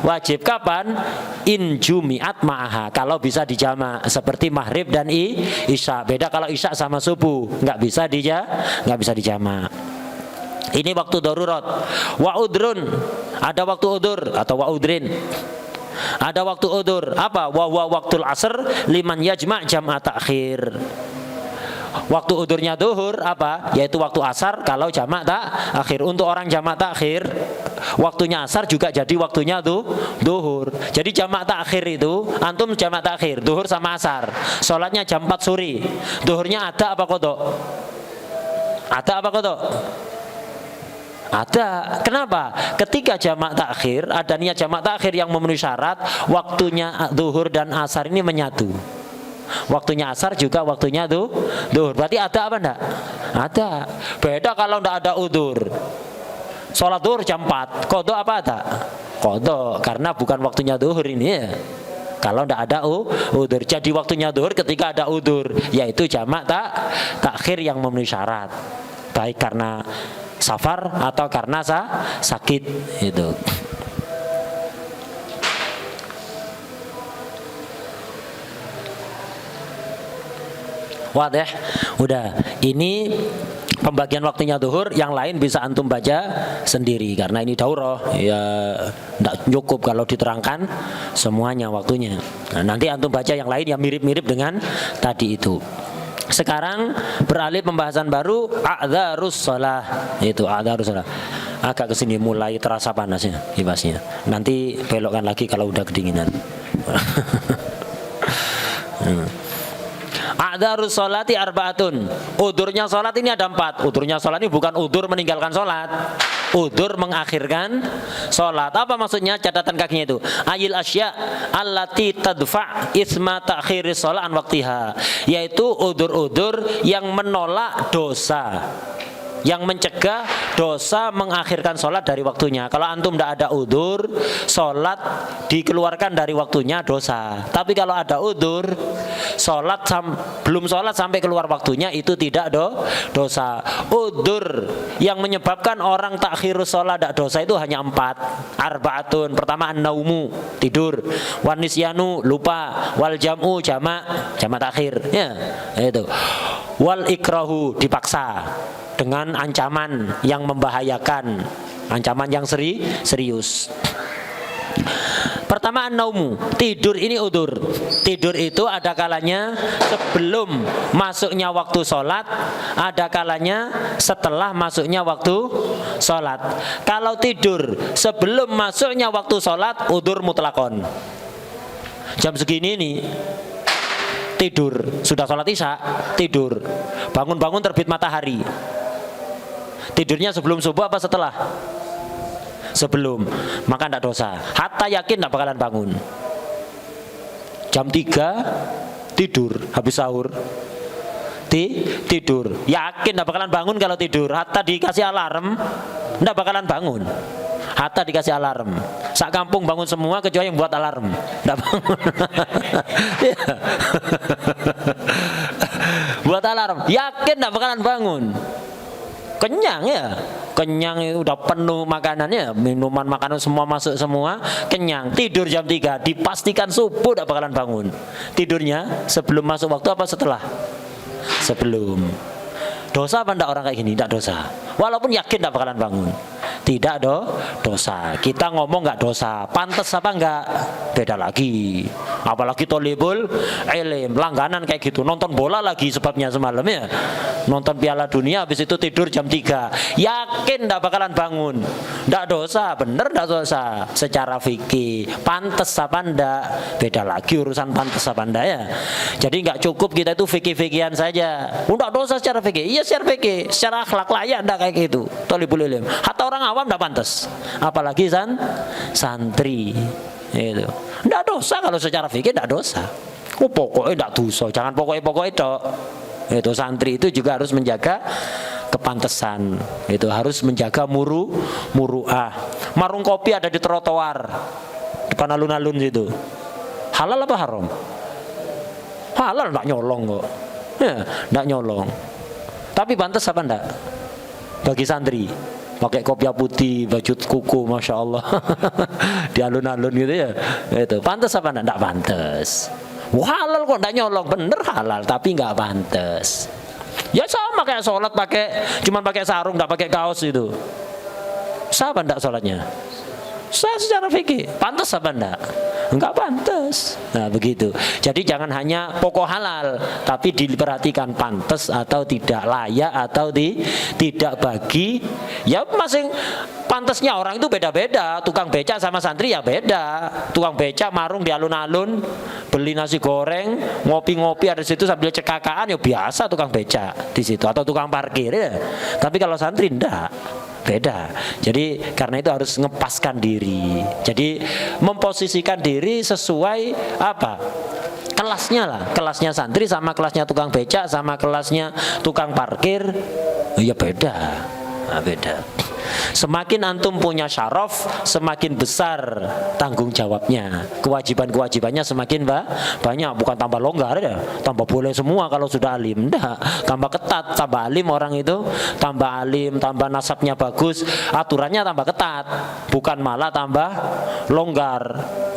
wajib. Kapan? In jumi'at ma'aha, kalau bisa dijamak seperti maghrib dan isya. Beda kalau isya sama subuh, nggak bisa dijamak. Ini waktu darurat. Wa udrun, ada waktu udur atau wa udrin. Ada waktu udur. Apa? Wa waktul asr liman yajma' jam'a ta'khir. Waktu udurnya duhur apa? Yaitu waktu asar kalau jamak akhir. Untuk orang jamak takhir, waktunya asar juga jadi waktunya duhur. Jadi jamak takhir itu, antum jamak takhir, duhur sama asar. Sholatnya jam 4 sore. Duhurnya ada apa kodok? Ada apa kodok? Ada. Kenapa? Ketika jamak takhir, ada niat jamak takhir yang memenuhi syarat, waktunya duhur dan asar ini menyatu. Waktunya asar juga waktunya duhur. Berarti ada apa enggak? Ada. Beda kalau enggak ada udur. Sholat duhur jam 4, qadha apa ada? Qadha, karena bukan waktunya duhur ini ya. Kalau enggak ada udur. Jadi waktunya duhur ketika ada udur, yaitu jamak takhir yang memenuhi syarat. Baik karena safar atau karena sakit itu. Wadah, udah. Ini pembagian waktunya duhur, yang lain bisa antum baca sendiri karena ini daurah ya, tidak cukup kalau diterangkan semuanya waktunya. Nah, nanti antum baca yang lain yang mirip-mirip dengan tadi itu. Sekarang beralih pembahasan baru, a'dzarus shalah. Itu a'dzarus shalah. Agak kesini mulai terasa panasnya kipasnya. Nanti belokkan lagi kalau udah kedinginan. A'dzarus sholati arba'atun. Udurnya sholat ini ada 4. Udurnya sholat ini bukan udur meninggalkan sholat, udur mengakhirkan sholat. Apa maksudnya? Catatan kakinya itu ayil asya allati tadfa' isma ta'khiris sholat an waktiha, yaitu udur-udur yang menolak dosa, yang mencegah dosa mengakhirkan sholat dari waktunya. Kalau antum tidak ada udur, sholat dikeluarkan dari waktunya dosa. Tapi kalau ada udur, sholat belum sholat sampai keluar waktunya itu tidak dosa. Udur yang menyebabkan orang takhirus sholat tidak dosa itu hanya 4. Arba'atun. Pertama an-naumu, tidur. Wan nisyanu, lupa. Wal jam'u, jamak takhir. Ya, itu. Wal ikrahu, dipaksa dengan ancaman yang membahayakan, ancaman yang serius. Pertama, naumu, tidur ini udur. Tidur itu ada kalanya sebelum masuknya waktu sholat, ada kalanya setelah masuknya waktu sholat. Kalau tidur sebelum masuknya waktu sholat, udur mutlakon. Jam segini nih tidur, sudah sholat isya, tidur, bangun-bangun terbit matahari. Tidurnya sebelum subuh apa setelah? Sebelum, maka tidak dosa. Hatta yakin tidak bakalan bangun. Jam 3 tidur, habis sahur tidur, yakin tidak bakalan bangun. Kalau tidur, hatta dikasih alarm tidak bakalan bangun. Hatta dikasih alarm, sak kampung bangun semua kecuali yang buat alarm, tidak bangun. Buat alarm, yakin tidak bakalan bangun. Kenyang ya, kenyang itu udah penuh makanannya, minuman, makanan semua masuk semua, kenyang. Tidur jam 3, dipastikan subuh tidak bakalan bangun. Tidurnya sebelum masuk waktu apa setelah? Sebelum. Dosa apa enggak orang kayak gini? Enggak dosa. Walaupun yakin tidak bakalan bangun. Tidak dosa. Kita ngomong nggak dosa. Pantes apa enggak? Beda lagi. Apalagi tolibul ilm, langganan kayak gitu. Nonton bola lagi sebabnya semalam ya. Nonton Piala Dunia, habis itu tidur jam 3. Yakin enggak bakalan bangun. Enggak dosa, bener enggak dosa. Secara fikih, pantes apa enggak? Beda lagi urusan pantes apa enggak ya. Jadi enggak cukup kita itu fikih-fikihan saja. Enggak dosa secara fikih. Iya secara fikih, secara akhlak layak enggak kayak gitu. Tolibul ilm. Hatta orang awam enggak pantas. Apalagi santri. Itu. Enggak dosa kalau secara fikih, enggak dosa. Oh pokoknya enggak dosa. Jangan pokoknya itu. Itu santri itu juga harus menjaga kepantesan. Itu harus menjaga muru'ah. Marung kopi ada di trotoar depan alun-alun situ. Halal apa haram? Halal, enggak nyolong kok. Ya, enggak nyolong. Tapi pantas apa enggak? Bagi santri pakai kopiah putih, baju kuku, masya Allah, di alun-alun gitu ya. Itu pantas apa enggak? Enggak pantas. Halal kok, enggak nyolong, bener halal, tapi enggak pantas. Ya sama kayak sholat cuman pakai sarung, enggak pakai kaos itu. Sah apa enggak sholatnya? Sah secara fikih. Pantas apa enggak? Enggak pantas. Nah begitu. Jadi jangan hanya pokok halal, tapi diperhatikan pantas atau tidak, layak atau tidak bagi. Ya masing pantasnya orang itu beda-beda. Tukang becak sama santri ya beda. Tukang becak marung di alun-alun, beli nasi goreng, ngopi-ngopi ada di situ sambil cekakaan, ya biasa tukang becak di situ, atau tukang parkir ya. Tapi kalau santri enggak, beda. Jadi karena itu harus ngepaskan diri. Jadi memposisikan diri sesuai apa? Kelasnya lah. Kelasnya santri sama kelasnya tukang becak sama kelasnya tukang parkir, ya beda. Nah, beda. Semakin antum punya syaraf, semakin besar tanggung jawabnya. Kewajiban-kewajibannya semakin banyak, bukan tambah longgar ya. Tambah boleh semua kalau sudah alim. Enggak, tambah ketat, tambah alim orang itu, tambah alim, tambah nasabnya bagus, aturannya tambah ketat, bukan malah tambah longgar.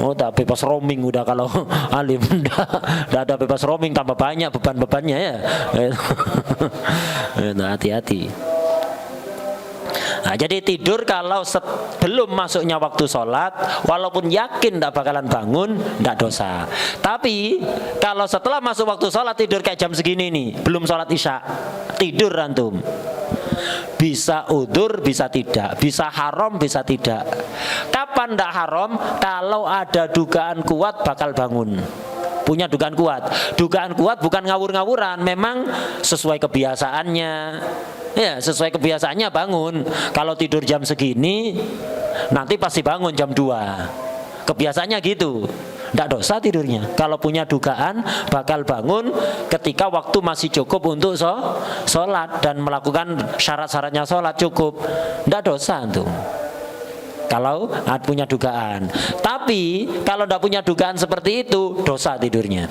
Oh, udah bebas roaming udah kalau alim. Enggak ada bebas roaming, tambah banyak beban-bebannya ya. Hati-hati. Nah, jadi tidur kalau sebelum masuknya waktu sholat, walaupun yakin tidak bakalan bangun, tidak dosa. Tapi kalau setelah masuk waktu sholat tidur kayak jam segini nih, belum sholat isya, tidur antum, bisa udzur, bisa tidak, bisa haram, bisa tidak. Kapan tidak haram? Kalau ada dugaan kuat bakal bangun. Punya dugaan kuat. Dugaan kuat bukan ngawur-ngawuran, memang sesuai kebiasaannya. Ya, sesuai kebiasaannya bangun. Kalau tidur jam segini, nanti pasti bangun jam 2. Kebiasaannya gitu. Tidak dosa tidurnya. Kalau punya dugaan bakal bangun ketika waktu masih cukup untuk sholat dan melakukan syarat-syaratnya sholat cukup. Tidak dosa tuh. Kalau punya dugaan. Tapi kalau tidak punya dugaan seperti itu, dosa tidurnya.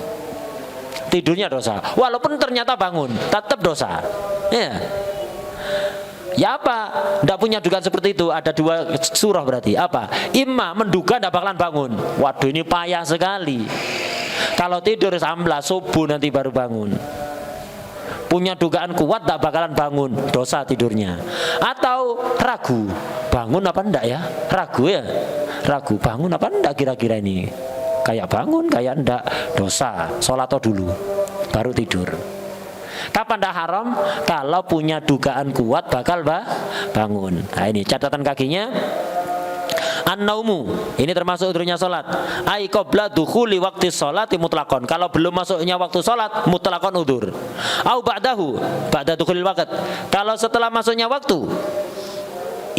Tidurnya dosa. Walaupun ternyata bangun, tetap dosa. Ya. Ya apa? Tidak punya dugaan seperti itu. Ada 2 surah berarti. Apa? Imma menduga tidak bakalan bangun. Waduh ini payah sekali. Kalau tidur 11 subuh nanti baru bangun. punya dugaan kuat tak bakalan bangun, dosa tidurnya. Atau ragu, bangun apa enggak ya? Ragu ya, ragu bangun apa enggak kira-kira ini? Kayak bangun, kayak enggak, dosa. Sholat dulu, baru tidur. Kapan enggak haram? Kalau punya dugaan kuat bakal bangun. Nah ini catatan kakinya. An-naumu, ini termasuk udurnya sholat. Ai qabla dukhuli waqti sholati mutlaqon. Kalau belum masuknya waktu sholat, mutlaqon udur. Au ba'dahu, ba'da dukhulil waqt. Kalau setelah masuknya waktu,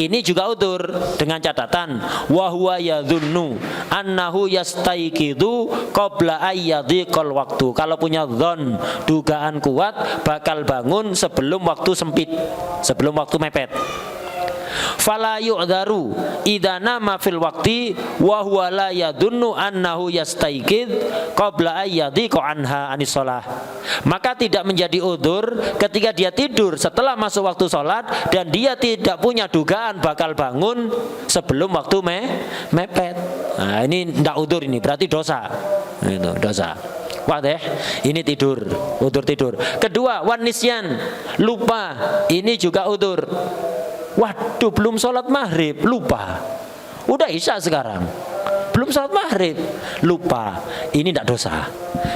ini juga udur dengan catatan wa huwa yadhunnu annahu yastaiqidu qabla ayyadhiqal waktu. Kalau punya dzon, dugaan kuat bakal bangun sebelum waktu sempit, sebelum waktu mepet. Fala yu'dharu idza nama fil waqti wa huwa la yadunnu annahu yastaiqid qabla ayyadhiqa anha anis shalah. Maka tidak menjadi udzur ketika dia tidur setelah masuk waktu sholat dan dia tidak punya dugaan bakal bangun sebelum waktu mepet. Nah, ini tidak udzur, ini berarti dosa. Itu dosa. Wah deh, ini tidur, udzur tidur. Kedua, wan nisyan, lupa. Ini juga udzur. Waduh, belum sholat maghrib, lupa. Udah isya sekarang, belum sholat maghrib, lupa. Ini tidak dosa.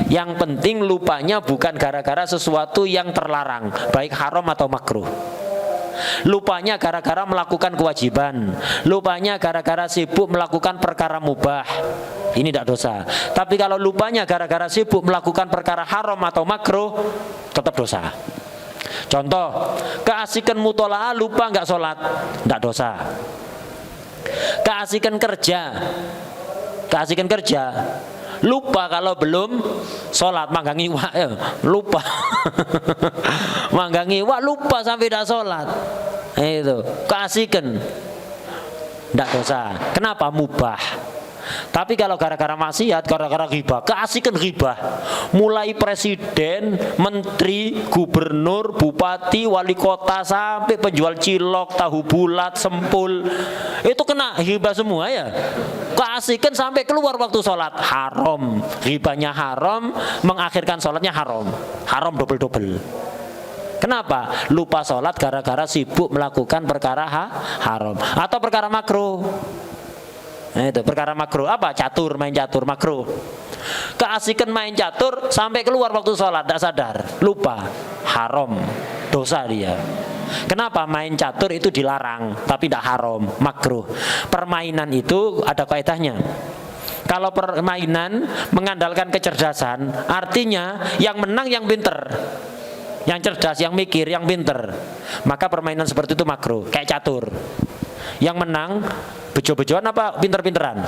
Yang penting lupanya bukan gara-gara sesuatu yang terlarang, baik haram atau makruh. Lupanya gara-gara melakukan kewajiban, lupanya gara-gara sibuk melakukan perkara mubah, ini tidak dosa. Tapi kalau lupanya gara-gara sibuk melakukan perkara haram atau makruh, tetap dosa. Contoh, keasikan mutola'ah lupa nggak sholat, nggak dosa. Keasikan kerja, lupa kalau belum sholat, manggang iwak ya, lupa. Manggang iwak lupa sampai tidak sholat. Itu keasikan, nggak dosa. Kenapa? Mubah. Tapi kalau gara-gara maksiat, gara-gara ghibah, keasikan ghibah, mulai presiden, menteri, gubernur, bupati, wali kota sampai penjual cilok, tahu bulat, sempul, itu kena ghibah semua ya. Keasikan sampai keluar waktu sholat, haram. Ghibahnya haram, mengakhirkan sholatnya haram. Haram double-double. Kenapa? Lupa sholat gara-gara sibuk melakukan perkara haram atau perkara makruh. Nah itu perkara makruh apa? Catur, main catur makruh. Keasikan main catur sampai keluar waktu sholat, tidak sadar, lupa, haram, dosa dia. Kenapa? Main catur itu dilarang, tapi tidak haram, makruh. Permainan itu ada kaidahnya. Kalau permainan mengandalkan kecerdasan, artinya yang menang yang pinter, yang cerdas, yang mikir, yang pinter. Maka permainan seperti itu makruh, kayak catur. Yang menang bejo-bejoan apa pinter-pinteran?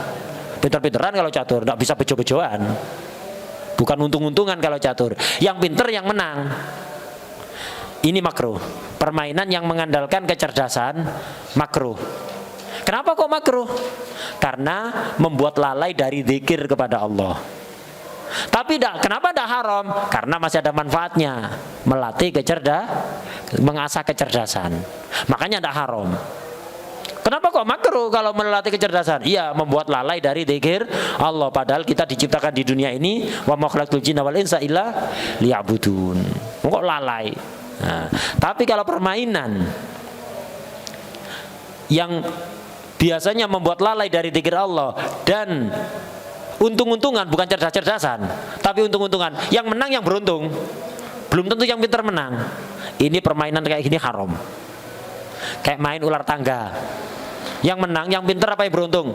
Pinter-pinteran kalau catur, tidak bisa bejo-bejoan. Bukan untung-untungan kalau catur. Yang pinter yang menang. Ini makruh. Permainan yang mengandalkan kecerdasan makruh. Kenapa kok makruh? Karena membuat lalai dari zikir kepada Allah. Tapi kenapa tidak haram? Karena masih ada manfaatnya, melatih mengasah kecerdasan. Makanya tidak haram. Kenapa kok makruh kalau melatih kecerdasan? Iya, membuat lalai dari zikir Allah. Padahal kita diciptakan di dunia ini, wa ma khalaqtul jinna wal insa illa liya'budun. Kok lalai? Nah, tapi kalau permainan yang biasanya membuat lalai dari zikir Allah dan untung-untungan, bukan cerdas-cerdasan, tapi untung-untungan, yang menang yang beruntung, belum tentu yang pintar menang. Ini permainan kayak gini haram. Kayak main ular tangga. Yang menang, yang pintar apa yang beruntung?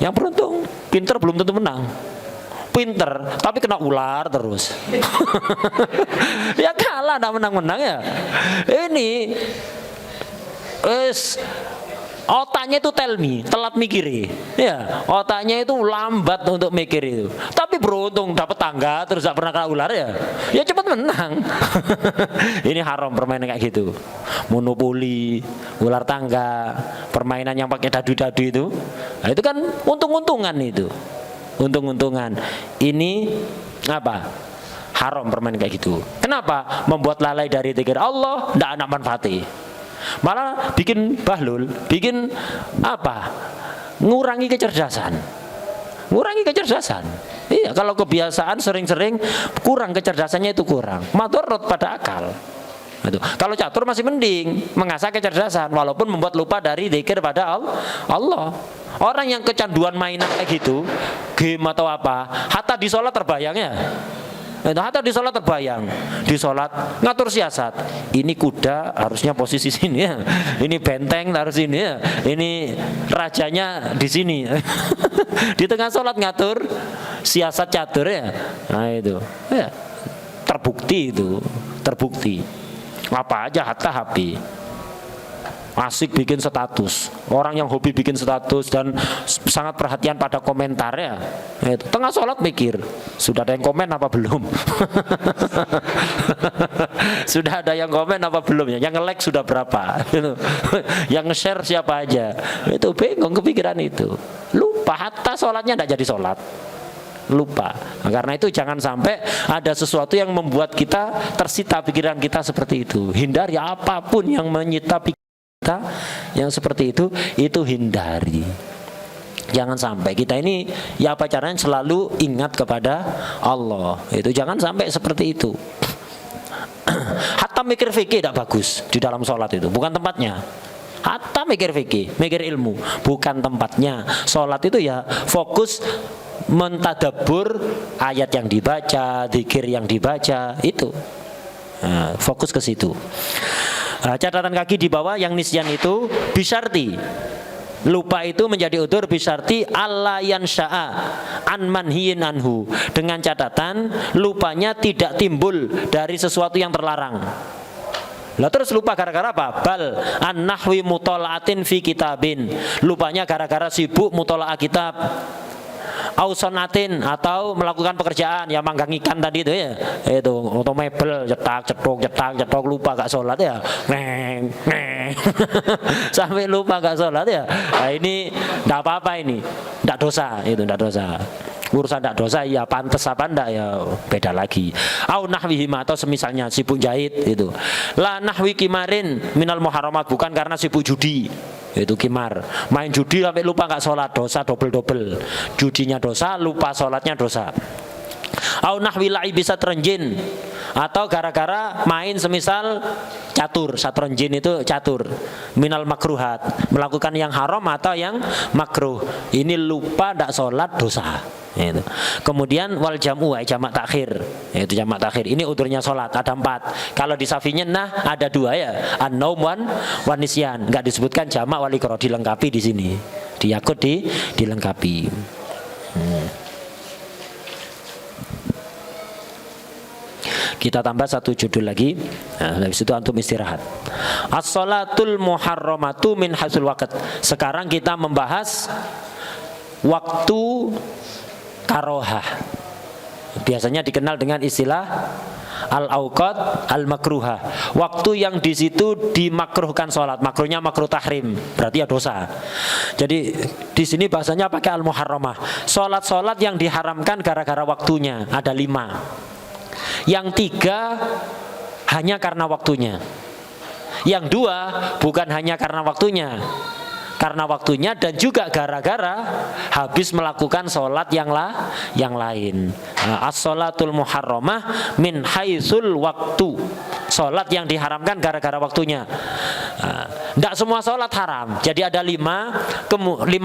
Yang beruntung. Pintar belum tentu menang. Pintar, tapi kena ular terus. Ya kalah, tidak menang-menang ya. Ini otaknya itu telat mikir. Ya, otaknya itu lambat untuk mikir itu. Tapi beruntung dapat tangga terus tidak pernah kena ular ya. Ya cepat menang. Ini haram permainan kayak gitu. Monopoli, ular tangga, permainan yang pakai dadu-dadu itu. Nah, itu kan untung-untungan itu. Untung-untungan. Ini apa? Haram permainan kayak gitu. Kenapa? Membuat lalai dari zikir Allah, tidak ada manfaatnya. Malah bikin bahlul, bikin apa? Ngurangi kecerdasan. Ngurangi kecerdasan. Iya, kalau kebiasaan sering-sering kurang, kecerdasannya itu kurang, madorot pada akal. Itu. Kalau catur masih mending, mengasah kecerdasan walaupun membuat lupa dari zikir pada Allah. Orang yang kecanduan mainan kayak gitu, game atau apa, hatta di sholat terbayangnya. Hatta di sholat terbayang, di sholat ngatur siasat. Ini kuda harusnya posisi sini ya, ini benteng harus sini ya, ini rajanya di sini. Di tengah sholat ngatur siasat catur ya. Nah itu, ya, terbukti itu, terbukti. Apa aja hatta HP. Asik bikin status. Orang yang hobi bikin status dan sangat perhatian pada komentarnya. Itu. Tengah sholat mikir, sudah ada yang komen apa belum? Sudah ada yang komen apa belum ya? Yang like sudah berapa? Yang nge-share siapa aja? Itu bingung kepikiran itu. Lupa hatta sholatnya tidak jadi sholat. Lupa. Nah, karena itu jangan sampai ada sesuatu yang membuat kita tersita pikiran kita seperti itu. Hindari apapun yang menyita pikiran kita yang seperti itu hindari. Jangan sampai kita ini ya apa caranya selalu ingat kepada Allah. Itu jangan sampai seperti itu. Hatta mikir fikih tidak bagus di dalam sholat itu, bukan tempatnya. Hatta mikir fikih, mikir ilmu, bukan tempatnya. Sholat itu ya fokus mentadabur ayat yang dibaca, zikir yang dibaca itu. Nah, fokus ke situ. Catatan kaki di bawah yang nisyan itu bisyarti. Lupa itu menjadi udzur bisyarti alla yansha'a an manhiyin anhu, dengan catatan lupanya tidak timbul dari sesuatu yang terlarang. Lah terus lupa gara-gara apa? Bal an nahwi mutolaatin fi kitabin. Lupanya gara-gara sibuk mutolaah kitab. Ausonatin atau melakukan pekerjaan yang manggang ikan tadi itu ya, itu atau mebel cetak lupa gak sholat ya, sampai lupa gak sholat ya. Nah, ini tidak apa-apa, ini tidak dosa, itu tidak dosa. Urusan tidak dosa ya, pantas apa ndak ya beda lagi. Au nahwihima atau semisalnya sibuk jahit itu. La nahwi kimarin minal muharramat, bukan karena sibuk judi. Itu kimar, main judi sampai lupa nggak sholat, dosa double. Judinya dosa, lupa sholatnya dosa. Au nahwi la'i bisa terenjin, atau gara-gara main semisal catur, satronjin itu catur, minal makruhat, melakukan yang haram atau yang makruh. Ini lupa ndak sholat dosa. Itu. Kemudian wal jam'u jamak takhir, itu jamak takhir. Ini udurnya sholat ada 4. Kalau di safinya nah ada 2 ya, an-naum wan nisyan. Enggak disebutkan jamak wal iqra, dilengkapi di sini. Diyakut dilengkapi. Kita tambah 1 judul lagi. Nah, habis itu antum istirahat. As-shalatul muharramatu min hasul waqt. Sekarang kita membahas waktu karohah, biasanya dikenal dengan istilah al-auqat al-makruhah, waktu yang di situ dimakruhkan sholat. Makruhnya makruh tahrim, berarti ya dosa. Jadi di sini bahasanya pakai al-muharramah. Sholat yang diharamkan gara-gara waktunya ada 5. Yang 3 hanya karena waktunya. Yang 2 bukan hanya karena waktunya, karena waktunya dan juga gara-gara habis melakukan sholat yang lain. As-sholatul muharramah min haitsul waktu, sholat yang diharamkan gara-gara waktunya. Tidak semua sholat haram, jadi ada 5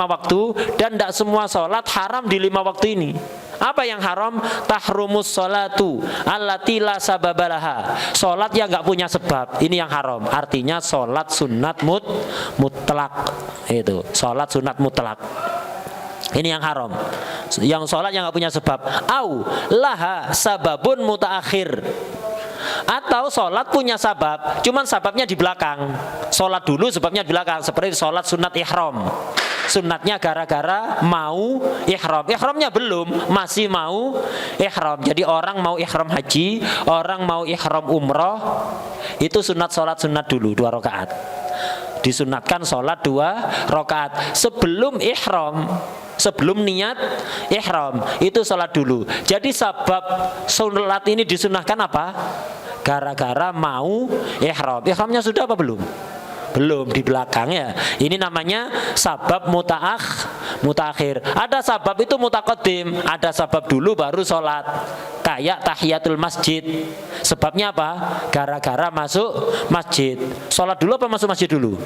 waktu, dan tidak semua sholat haram di 5 waktu ini. Apa yang haram? Tahrumus sholatu allati la sababalaha, sholat yang nggak punya sebab, ini yang haram. Artinya sholat sunat mutlak, itu sholat sunat mutlak, ini yang haram. Yang sholat yang nggak punya sebab. Au laha sababun mutaakhir, atau sholat punya sabab, cuman sababnya di belakang. Sholat dulu sebabnya di belakang, seperti sholat sunat ihram. Sunatnya gara-gara mau ihram, ihramnya belum, masih mau ihram. Jadi orang mau ihram haji, orang mau ihram umroh, itu sunat sholat sunat dulu 2 rakaat. Disunatkan sholat 2 rakaat sebelum ihram, sebelum niat ihram, itu sholat dulu. Jadi sabab sholat ini disunahkan apa? Gara-gara mau ihram. Ihramnya sudah apa belum? Belum, di belakang ya. Ini namanya sabab mutaakhir. Ada sabab itu mutaqaddim, ada sabab dulu baru sholat. Kayak tahiyatul masjid. Sebabnya apa? Gara-gara masuk masjid. Sholat dulu apa masuk masjid dulu?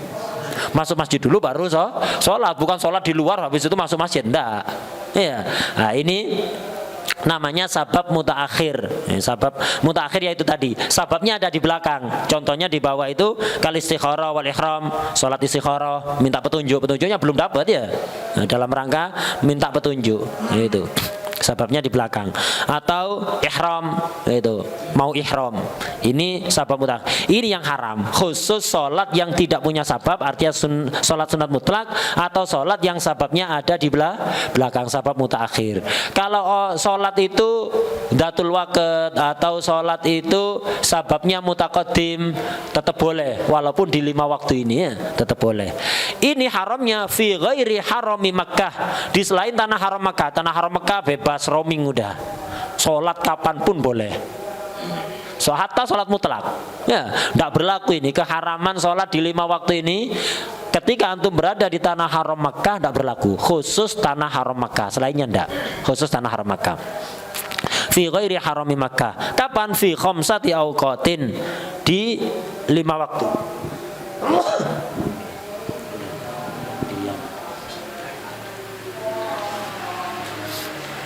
Masuk masjid dulu baru sholat, bukan sholat di luar habis itu masuk masjid. Enggak. Ya. Nah, ini namanya sabab mutaakhir. Sabab mutaakhir yaitu tadi sababnya ada di belakang. Contohnya di bawah itu kal istikharah wal ihram, salat istikharah, minta petunjuk, petunjuknya belum dapat ya. Nah, dalam rangka minta petunjuk itu. Sababnya di belakang. Atau ihram itu, mau ihram. Ini sabab mutaakhir. Ini yang haram. Khusus salat yang tidak punya sabab, artinya salat sunat mutlak atau salat yang sababnya ada di belakang, sabab mutaakhir. Kalau salat itu datul waqt atau salat itu sababnya mutaqaddim, tetap boleh walaupun di 5 waktu ini ya, tetap boleh. Ini haramnya fi ghairi harami Makkah, di selain tanah haram Makkah. Tanah haram Makkah bebas roaming udah. Salat kapanpun boleh. Hatta salat mutlak. Ya, enggak berlaku ini keharaman salat di 5 waktu ini. Ketika antum berada di tanah haram Makkah enggak berlaku. Khusus tanah haram Makkah, selainnya enggak. Khusus tanah haram Makkah. Fi ghairi harami Makkah. Kapan? Fi khamsati awqatin, di 5 waktu.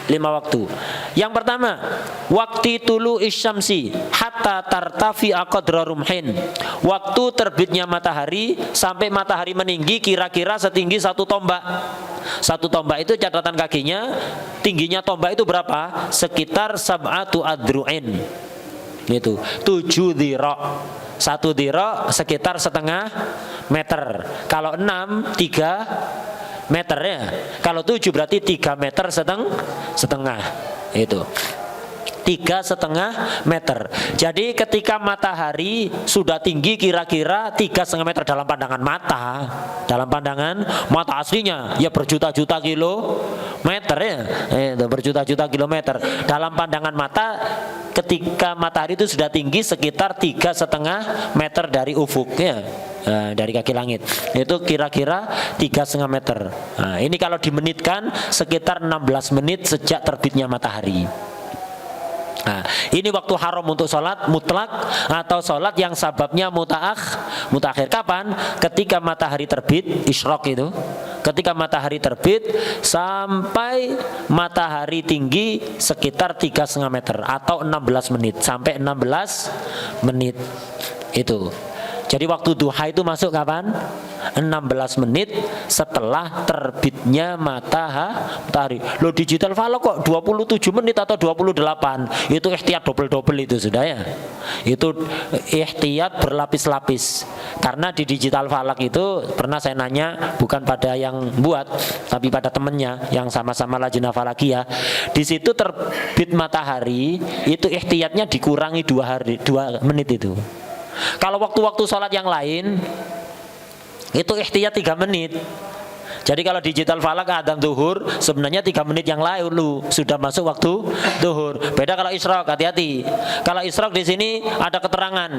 5 waktu. Yang pertama, waktu tulu isyamsi hatta tartafi qadra rumhin. Waktu terbitnya matahari sampai matahari meninggi kira-kira setinggi 1 tombak. 1 tombak itu catatan kakinya, tingginya tombak itu berapa? Sekitar sab'atu adru'in. Itu 7 dhira'. 1 dhira' sekitar setengah meter. Kalau 6, 3 meter ya. Kalau 7 berarti 3 meter setengah. Itu 3,5 meter. Jadi ketika matahari sudah tinggi kira-kira 3,5 meter dalam pandangan mata. Dalam pandangan mata aslinya ya berjuta-juta kilometer ya. Itu berjuta-juta kilometer. Dalam pandangan mata ketika matahari itu sudah tinggi sekitar 3,5 meter dari ufuk ya. Dari kaki langit itu kira-kira 3,5 meter. Nah, ini kalau dimenitkan sekitar 16 menit sejak terbitnya matahari. Nah, ini waktu haram untuk sholat mutlak atau sholat yang sababnya mutaakhir. Kapan? Ketika matahari terbit, isyraq itu. Ketika matahari terbit sampai matahari tinggi sekitar 3,5 meter atau 16 menit sampai 16 menit itu. Jadi waktu duha itu masuk kapan? 16 menit setelah terbitnya matahari. Lo digital falak kok 27 menit atau 28. Itu ihtiyat double-double itu sudah ya. Itu ihtiyat berlapis-lapis. Karena di digital falak itu pernah saya nanya bukan pada yang buat tapi pada temennya yang sama-sama lajnah falakiyah. Di situ terbit matahari itu ihtiyatnya dikurangi 2 menit itu. Kalau waktu-waktu sholat yang lain itu ihtiyat 3 menit. Jadi kalau digital falak adzan zuhur sebenarnya 3 menit yang lalu sudah masuk waktu zuhur. Beda kalau isyraq, hati-hati. Kalau isyraq di sini ada keterangan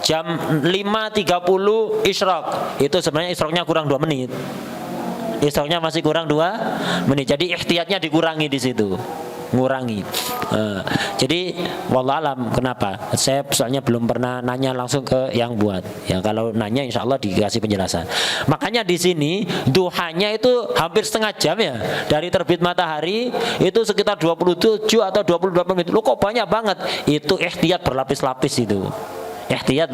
jam 5.30 isyraq. Itu sebenarnya isyraqnya kurang 2 menit. Isyraqnya masih kurang 2 menit. Jadi ihtiyatnya dikurangi di situ. Ngurangi. Jadi wallahualam kenapa? Saya soalnya belum pernah nanya langsung ke yang buat. Ya kalau nanya insya Allah dikasih penjelasan. Makanya di sini duhanya itu hampir setengah jam ya. Dari terbit matahari itu sekitar 27 atau 28 menit. Loh kok banyak banget? Itu ihtiyat berlapis-lapis itu. Ihtiyat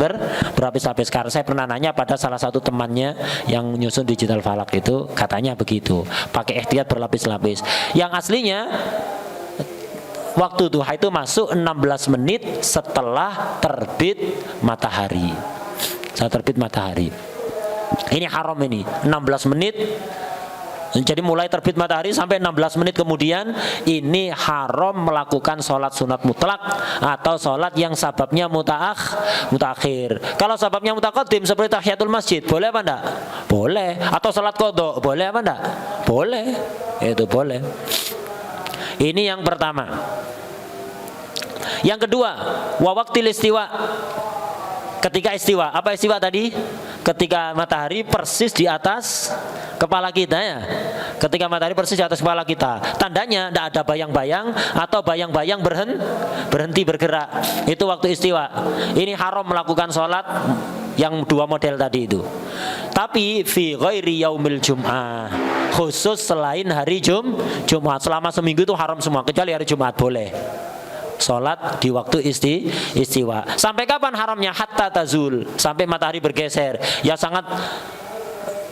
berlapis-lapis. Karena saya pernah nanya pada salah satu temannya yang nyusun digital falak itu katanya begitu. Pakai ihtiyat berlapis-lapis. Yang aslinya waktu duha itu masuk 16 menit setelah terbit matahari. Setelah terbit matahari. Ini haram ini, 16 menit. Jadi mulai terbit matahari sampai 16 menit kemudian ini haram melakukan sholat sunat mutlak atau sholat yang sababnya mutaakhir. Kalau sababnya mutaqaddim seperti tahiyatul masjid, boleh apa enggak? Boleh. Atau sholat qadha, boleh apa enggak? Boleh. Itu boleh. Ini yang pertama. Yang kedua, wa waqtil istiwa. Ketika istiwa, apa istiwa tadi? ketika matahari persis di atas kepala kita ya. Ketika matahari persis di atas kepala kita, tandanya tidak ada bayang-bayang atau bayang-bayang berhenti bergerak. Itu waktu istiwa. Ini haram melakukan sholat yang dua model tadi itu. Tapi fi ghairi yaumil jum'ah, khusus selain hari Jumat. Selama seminggu itu haram semua, kecuali hari Jumat boleh sholat di waktu istiwa. Sampai kapan haramnya? Hatta tazul, sampai matahari bergeser. Ya sangat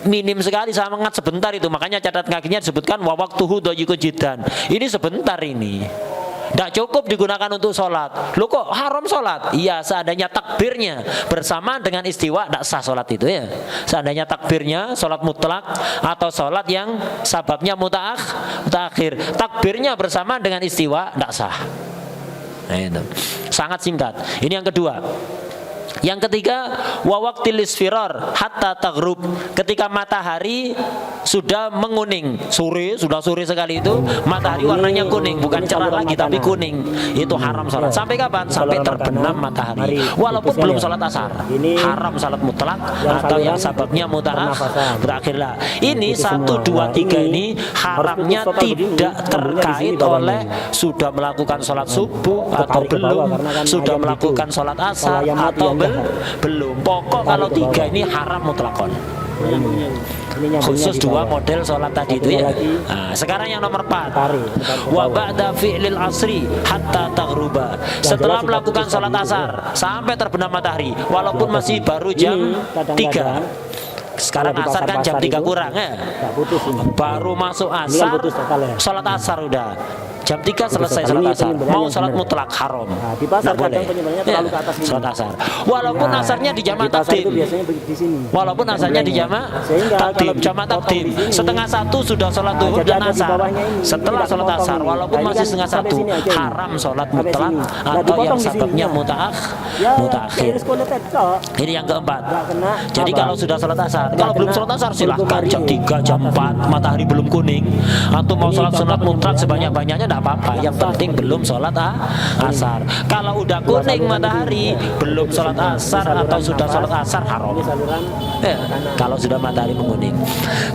minim sekali, sangat sebentar itu. Makanya catatan kakinya disebutkan wa waqtuhu dhayiqun jiddan. Ini sebentar ini. Tidak cukup digunakan untuk sholat. Loh kok haram sholat? Iya, seandainya takbirnya bersamaan dengan istiwa, tidak sah sholat itu ya. Seandainya takbirnya sholat mutlak atau sholat yang sababnya mutaakhir, takbirnya bersamaan dengan istiwa, tidak sah. Nah, itu sangat singkat. Ini yang kedua. Yang ketiga, wa waqtil isfirar hatta taghrub, ketika matahari sudah menguning, sudah sore sekali itu matahari warnanya kuning, bukan cerah lagi tapi kuning. Itu haram salat. Sampai kapan? Sampai terbenam matahari. Walaupun belum salat asar. Haram salat mutlak atau yang sababnya mutaakhirlah. Ini 1 2 3 ini haramnya tidak terkait oleh sudah melakukan salat subuh atau belum, sudah melakukan salat asar atau belum. Pokok kalau 3 ini haram mutlakon. Khusus 2 model sholat tadi itu ya. Nah, sekarang yang nomor 4. Wa ba'da fi'lil asri hatta taghruba, setelah melakukan sholat asar sampai terbenam matahari, walaupun masih baru jam 3. Sekarang asar kan jam 3 kurang ya. Baru masuk asar, sholat asar udah jam 3 selesai sholat asar. Mau sholat mutlak haram, nggak boleh ya, sholat asar. Walaupun asarnya di jamaah takdim, walaupun asarnya di jamaah takdim, setengah 1 sudah sholat duhur dan asar. Setelah sholat asar, walaupun masih setengah 1, haram sholat mutlak atau yang sababnya mutaakhir. Ini yang keempat. Jadi kalau sudah sholat asar, kalau belum sholat asar silahkan jam 3, jam 4 matahari belum kuning, atau mau sholat sunat mutlak sebanyak-banyaknya tidak apa-apa, yang penting belum sholat asar. Kalau udah kuning matahari belum sholat asar atau sudah sholat asar haram ya, kalau sudah matahari menguning.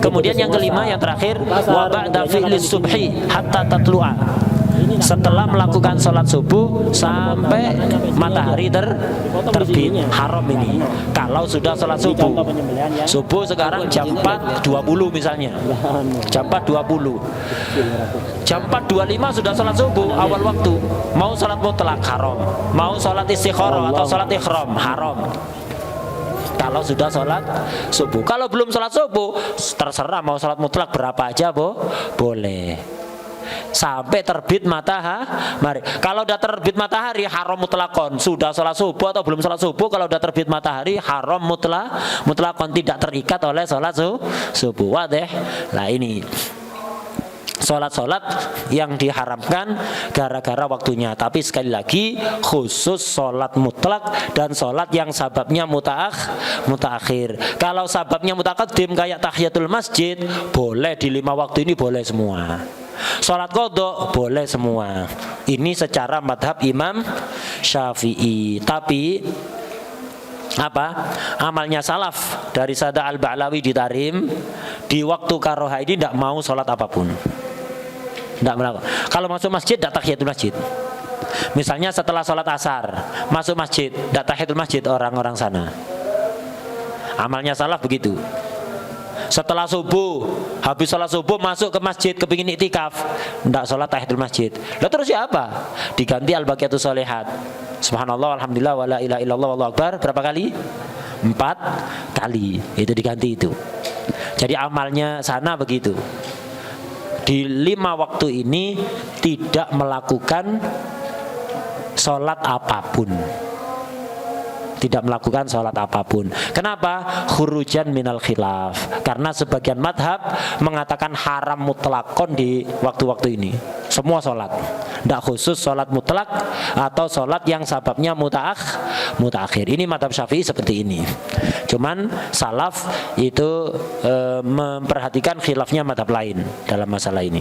Kemudian yang kelima, yang terakhir, wa ba'da fi'lis subhi hatta tatlu'a, setelah melakukan sholat subuh sampai matahari terbit, haram ini. Kalau sudah sholat subuh sekarang jam 4.20 misalnya, jam 4.20, jam 4.25 sudah sholat subuh awal waktu, mau sholat mutlak haram, mau sholat istikharah atau sholat ikhram haram. Kalau sudah sholat subuh. Kalau belum sholat subuh terserah mau sholat mutlak berapa aja boleh sampai terbit matahari. Kalau udah terbit matahari haram mutlakon, sudah sholat subuh atau belum sholat subuh, kalau udah terbit matahari haram mutlakon, tidak terikat oleh sholat subuh. Wadih. Nah ini sholat-sholat yang diharamkan gara-gara waktunya. Tapi sekali lagi khusus sholat mutlak dan sholat yang sababnya mutaakhir. Kalau sababnya mutaqaddim kayak tahiyatul masjid, boleh di 5 waktu ini, boleh semua. Sholat qadha boleh semua. Ini secara madhab Imam Syafi'i. Tapi amalnya salaf dari Sada Al-Ba'lawi di Tarim, di waktu karoha ini tidak mau sholat apapun, tidak melakukan. Kalau masuk masjid tidak tahiyatul masjid. Misalnya setelah sholat asar masuk masjid, tidak tahiyatul masjid orang-orang sana. Amalnya salaf begitu. Setelah subuh, habis sholat subuh masuk ke masjid, kepingin iktikaf, tidak sholat tahiyatul masjid. Lalu terus ya apa? Diganti al-baqiyatus sholihat. Subhanallah, alhamdulillah, wala ilaha illallah, wallahu akbar. Berapa kali? 4 kali. Itu diganti itu. Jadi amalnya sana begitu. Di 5 waktu ini tidak melakukan sholat apapun. Tidak melakukan sholat apapun. Kenapa? Khurujan minal khilaf. Karena sebagian madhab mengatakan haram mutlakon di waktu-waktu ini. Semua sholat, tidak khusus sholat mutlak atau sholat yang sababnya mutaakhir. Ini madhab Syafi'i seperti ini. Cuman salaf itu memperhatikan khilafnya madhab lain dalam masalah ini.